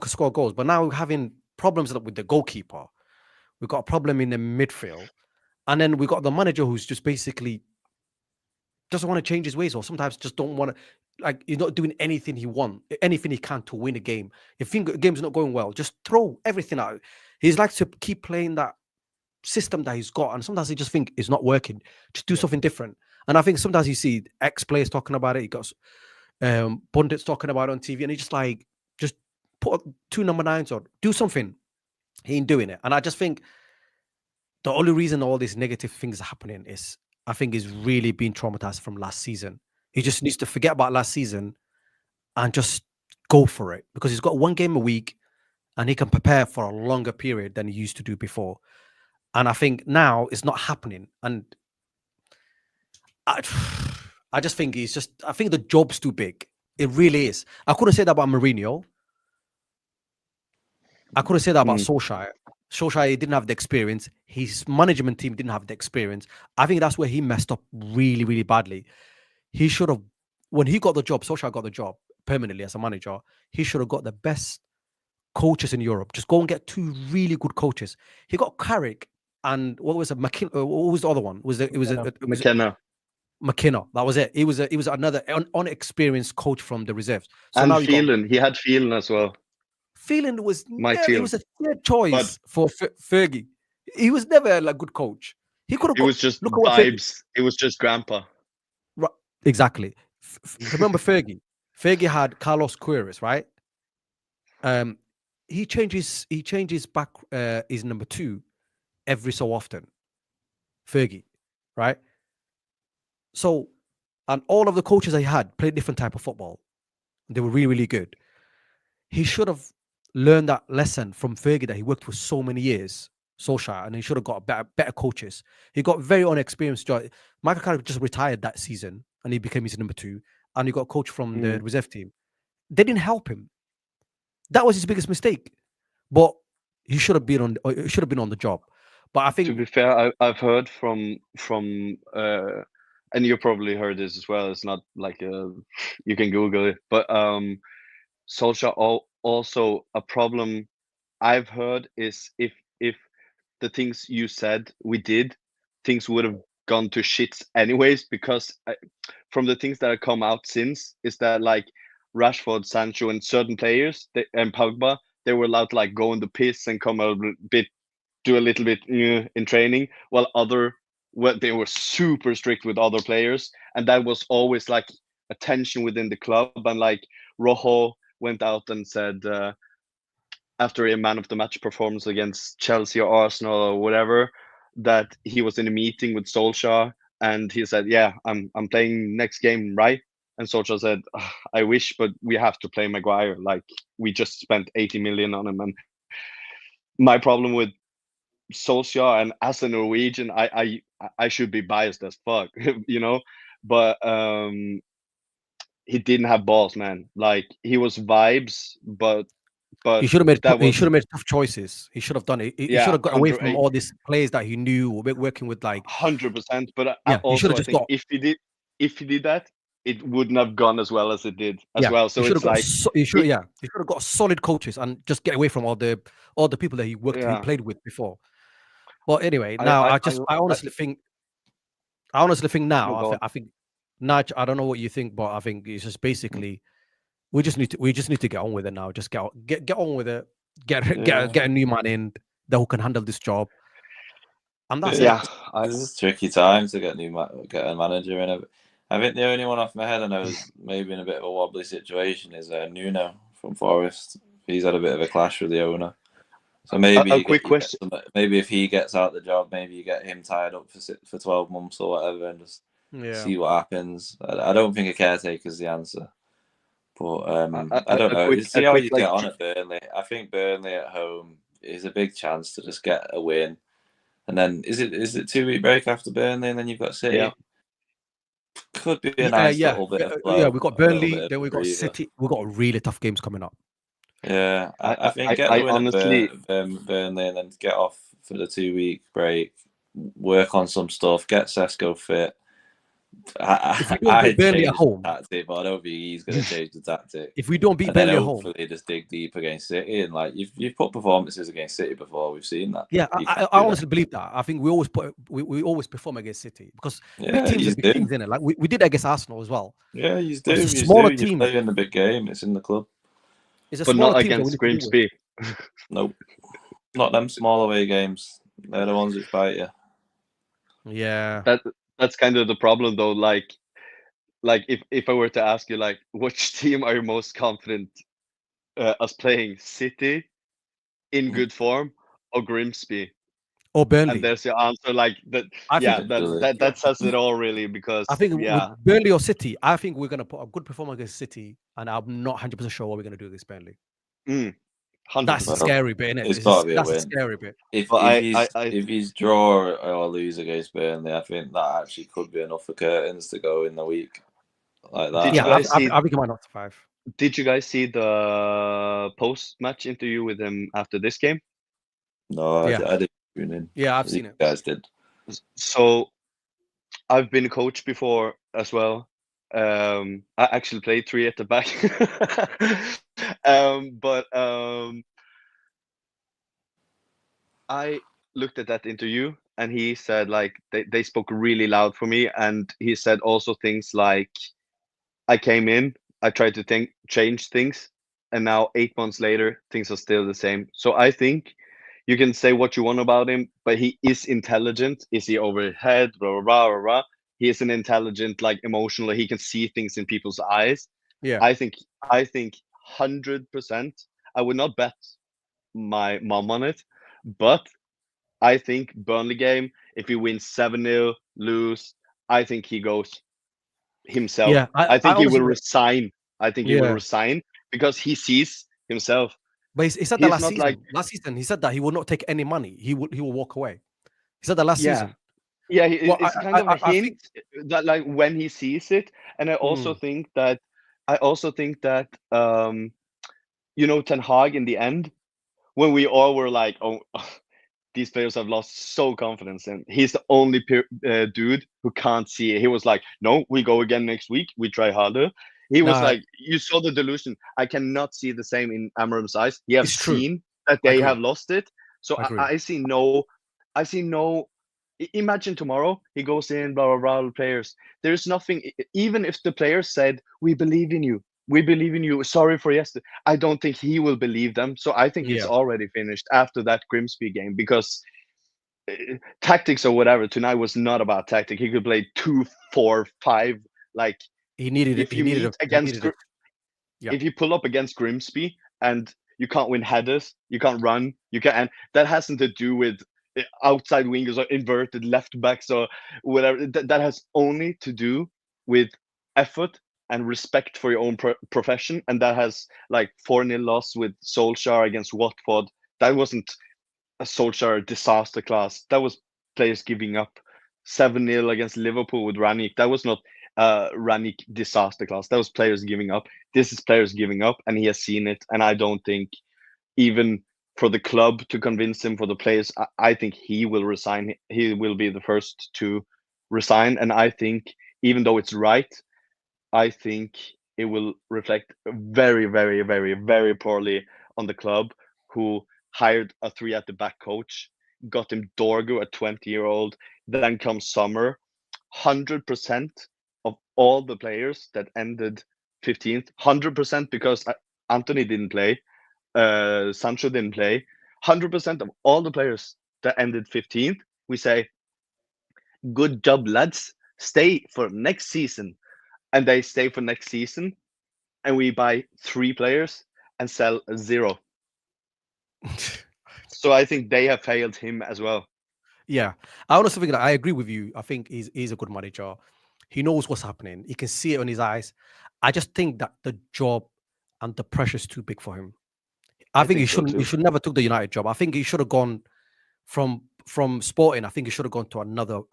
score goals. But now we're having problems with the goalkeeper. We've got a problem in the midfield, and then we got the manager who's just basically doesn't want to change his ways, or sometimes just don't want to, like, he's not doing anything he can to win a game. If the game's not going well, just throw everything out. He's like to keep playing that system that he's got, and sometimes he just think it's not working. Just do something different. And I think sometimes you see ex-players talking about it. You got pundits talking about it on TV, and he just put 2 number 9s or do something. He ain't doing it. And I just think the only reason all these negative things are happening is I think he's really been traumatized from last season. He just needs to forget about last season and just go for it, because he's got 1 game a week and he can prepare for a longer period than he used to do before. And I think now it's not happening. And I just think I think the job's too big. It really is. I couldn't say that about Mourinho. I couldn't say that about Solskjaer. Solskjaer didn't have the experience. His management team didn't have the experience. I think that's where he messed up really, really badly. He should have, when he got the job, Solskjaer got the job permanently as a manager, he should have got the best coaches in Europe. Just go and get 2 really good coaches. He got Carrick and what was it? What was the other one? McKenna. McKenna. That was it. He was another unexperienced coach from the reserves. So and now Phelan. He had Phelan as well. Phelan was he was a 3rd choice for Fergie. He was never a good coach. He could have. It was just vibes. It was just grandpa. Right. Exactly. Remember Fergie? Fergie had Carlos Queiroz, right? He changes back his number 2 every so often. Fergie, right? So, and all of the coaches he had played different type of football. They were really, really good. He should have learned that lesson from Fergie that he worked for so many years, Solskjaer, and he should have got better coaches. He got very unexperienced. Michael Carrick just retired that season, and he became his number 2, and he got a coach from the reserve team. They didn't help him. That was his biggest mistake. But he should have been on the job. But I think, to be fair, I've heard from and you probably heard this as well. It's not like you can Google it, but Solskjaer also a problem I've heard is if the things you said we did, things would have gone to shits anyways, because from the things that have come out since is that like Rashford, Sancho, and certain players and Pogba, they were allowed to like go in the piss and come a bit, do a little bit in training, while they were super strict with other players, and that was always like a tension within the club. And like Rojo went out and said after a man of the match performance against Chelsea or Arsenal or whatever, that he was in a meeting with Solskjaer and he said, "Yeah, I'm playing next game, right?" And Solskjaer said, "I wish, but we have to play Maguire. Like we just spent 80 million on him." And my problem with Solskjaer, and as a Norwegian, I should be biased as fuck, but he didn't have balls, man. Like he was vibes, but he should have made tough choices. He should have done it. He should have got away from all these players that he knew working with, like 100%. But also, I think if he did that, it wouldn't have gone as well as it did as well. So it's like he should have got solid coaches and just get away from all the people that he played with before. Well, anyway, now I honestly think now, I think Nige, I don't know what you think, but I think it's just basically we just need to get on with it now. Just get on with it. Get a new man in that who can handle this job. And that's it. This is tricky times to get a manager in. I think the only one off my head I know is maybe in a bit of a wobbly situation is Nuno from Forest. He's had a bit of a clash with the owner. So maybe a quick question. Maybe if he gets out the job, maybe you get him tied up for 12 months or whatever, and just see what happens. I don't think a caretaker is the answer, but I don't know. See how you get on at Burnley. I think Burnley at home is a big chance to just get a win, and then is it 2-week break after Burnley, and then you've got City. Yeah. Could be a nice little bit of flow, we've got Burnley, then we've got City. We've got really tough games coming up. Yeah, I think get the win at Burnley and then get off for the 2-week break, work on some stuff, get Sesko fit. I Burnley at home, tactic, but I don't think he's going to change the tactic. If we don't beat Burnley at home, hopefully just dig deep against City, and like you've put performances against City before, we've seen that. Yeah, I honestly believe that. I think we always perform against City because big teams are big teams in it. Like we did against Arsenal as well. Yeah, you do. Smaller team, you play in the big game. It's in the club. But not against Grimsby. Nope. Not them small away games. They're the ones which bite you. Yeah. That's kind of the problem, though. Like if I were to ask you, like, which team are you most confident us playing? City in good form or Grimsby? Or Burnley. And there's your answer. Like that. That says it all, really. Because I think with Burnley or City, I think we're gonna put a good performance against City, and I'm not 100% sure what we're gonna do against Burnley. 100%. That's the scary bit, isn't it? It's got to be a win. That's a scary bit. If he's draw or lose against Burnley, I think that actually could be enough for curtains to go in the week like that. I think he might not survive. Did you guys see the post-match interview with him after this game? No, I didn't tune in. Yeah, I've seen it. You guys did. So I've been a coach before as well. I actually played 3 at the back. But I looked at that interview, and he said, like, they spoke really loud for me, and he said also things like, I came in, I tried to change things, and now 8 months later, things are still the same. So I think you can say what you want about him, but he is intelligent. Is he over his head? Blah, blah, blah, blah, blah. He is an intelligent, like, emotional. He can see things in people's eyes. Yeah. I think 100%. I would not bet my mom on it, but I think Burnley game, if he wins 7-0, lose, I think he goes himself. Yeah, I think he will resign. I think he will resign because he sees himself. But he said that last season. Last season, he said that he will not take any money. He will walk away. He said that last season. Yeah, it's kind of a hint that, like, when he sees it, and I also think that Ten Hag in the end, when we all were like, oh, these players have lost so confidence, and he's the only dude who can't see it. He was like, no, we go again next week. We try harder. He was like, you saw the delusion. I cannot see the same in Amorim's eyes. He has seen that they have lost it. So I see no. Imagine tomorrow he goes in, blah, blah, blah, players. There's nothing. Even if the players said, we believe in you. We believe in you. Sorry for yesterday. I don't think he will believe them. So I think it's already finished after that Grimsby game, because tactics or whatever tonight was not about tactic. He could play 2-4-5. Like, he needed it. If you pull up against Grimsby and you can't win headers, you can't run, and that hasn't to do with outside wingers or inverted left backs or whatever. That has only to do with effort and respect for your own profession. And that has, like, 4-0 loss with Solskjaer against Watford. That wasn't a Solskjaer disaster class. That was players giving up. 7-0 against Liverpool with Ranić. That was not Ranić disaster class. That was players giving up. This is players giving up, and he has seen it. And I don't think, even for the club to convince him, for the players, I think he will resign. He will be the first to resign. And I think, even though it's right, I think it will reflect very, very, very, very poorly on the club, who hired a 3 at the back coach, got him Dorgu, a 20-year-old. Then comes summer, 100% of all the players that ended 15th, 100% because Anthony didn't play, Sancho didn't play, 100% of all the players that ended 15th, we say, good job, lads, stay for next season. And they stay for next season, and we buy 3 players and sell 0. So I think they have failed him as well. Yeah, I honestly think that I agree with you. I think he's a good manager. He knows what's happening. He can see it in his eyes. I just think that the job and the pressure is too big for him. I think he shouldn't. He should never took the United job. I think he should have gone from Sporting. I think he should have gone to another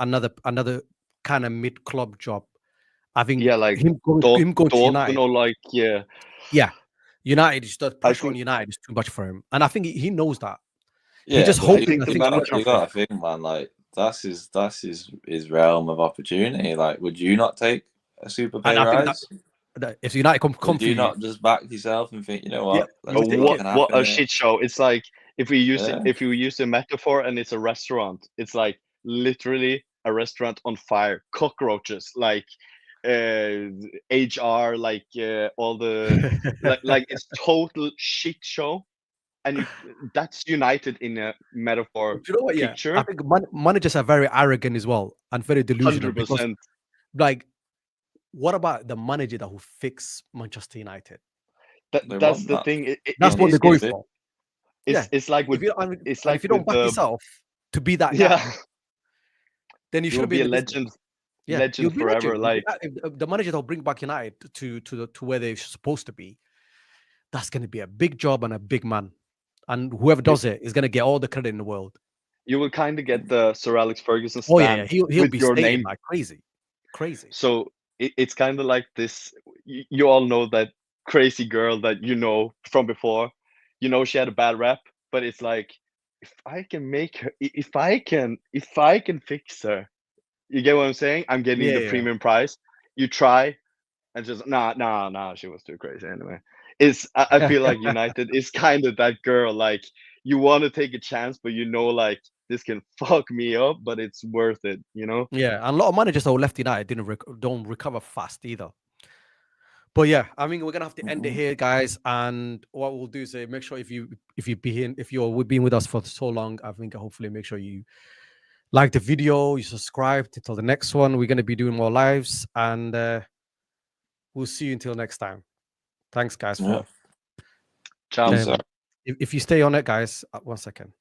kind of mid club job. I think like him going to United. United, just the pressure on United is too much for him, and I think he knows that. Yeah, he just hoping. You got to think, man. Like, that's his realm of opportunity. Like, would you not take a super pay rise? If United come would you not just back yourself and think, you know what? What a shit show! It's like, if we use a metaphor, and it's a restaurant, it's like literally a restaurant on fire, cockroaches, like HR, like all the like it's total shit show. and that's United in a metaphor But you know what? Yeah, picture. I think managers are very arrogant as well and very delusional. 100%. Because, like, what about the manager that who fix Manchester United? That's the thing. That's what they're going for. It's like with if you don't back yourself to be that guy, then you should be in a legend. Yeah, legend forever. Like if the manager will bring back United to where they're supposed to be, that's going to be a big job and a big man, and whoever does it is going to get all the credit in the world. You will kind of get the Sir Alex Ferguson stamp. Oh yeah, he'll be your staying name like crazy. So it's kind of like this. You all know that crazy girl that you know from before. You know she had a bad rep, but it's like, if I can make her, if I can fix her, you get what I'm saying? I'm getting the premium price. You try, and just nah, she was too crazy anyway. I feel like United is kind of that girl. Like, you want to take a chance, but you know, like, this can fuck me up, but it's worth it, you know? Yeah, and a lot of managers that were left United don't recover fast either. But yeah, I mean, we're gonna have to end it here, guys. And what we'll do is make sure if you've been with us for so long, I think hopefully make sure you like the video, you subscribe until the next one. We're gonna be doing more lives, and we'll see you until next time. Thanks, guys. Ciao. If you stay on it, guys, 1 second.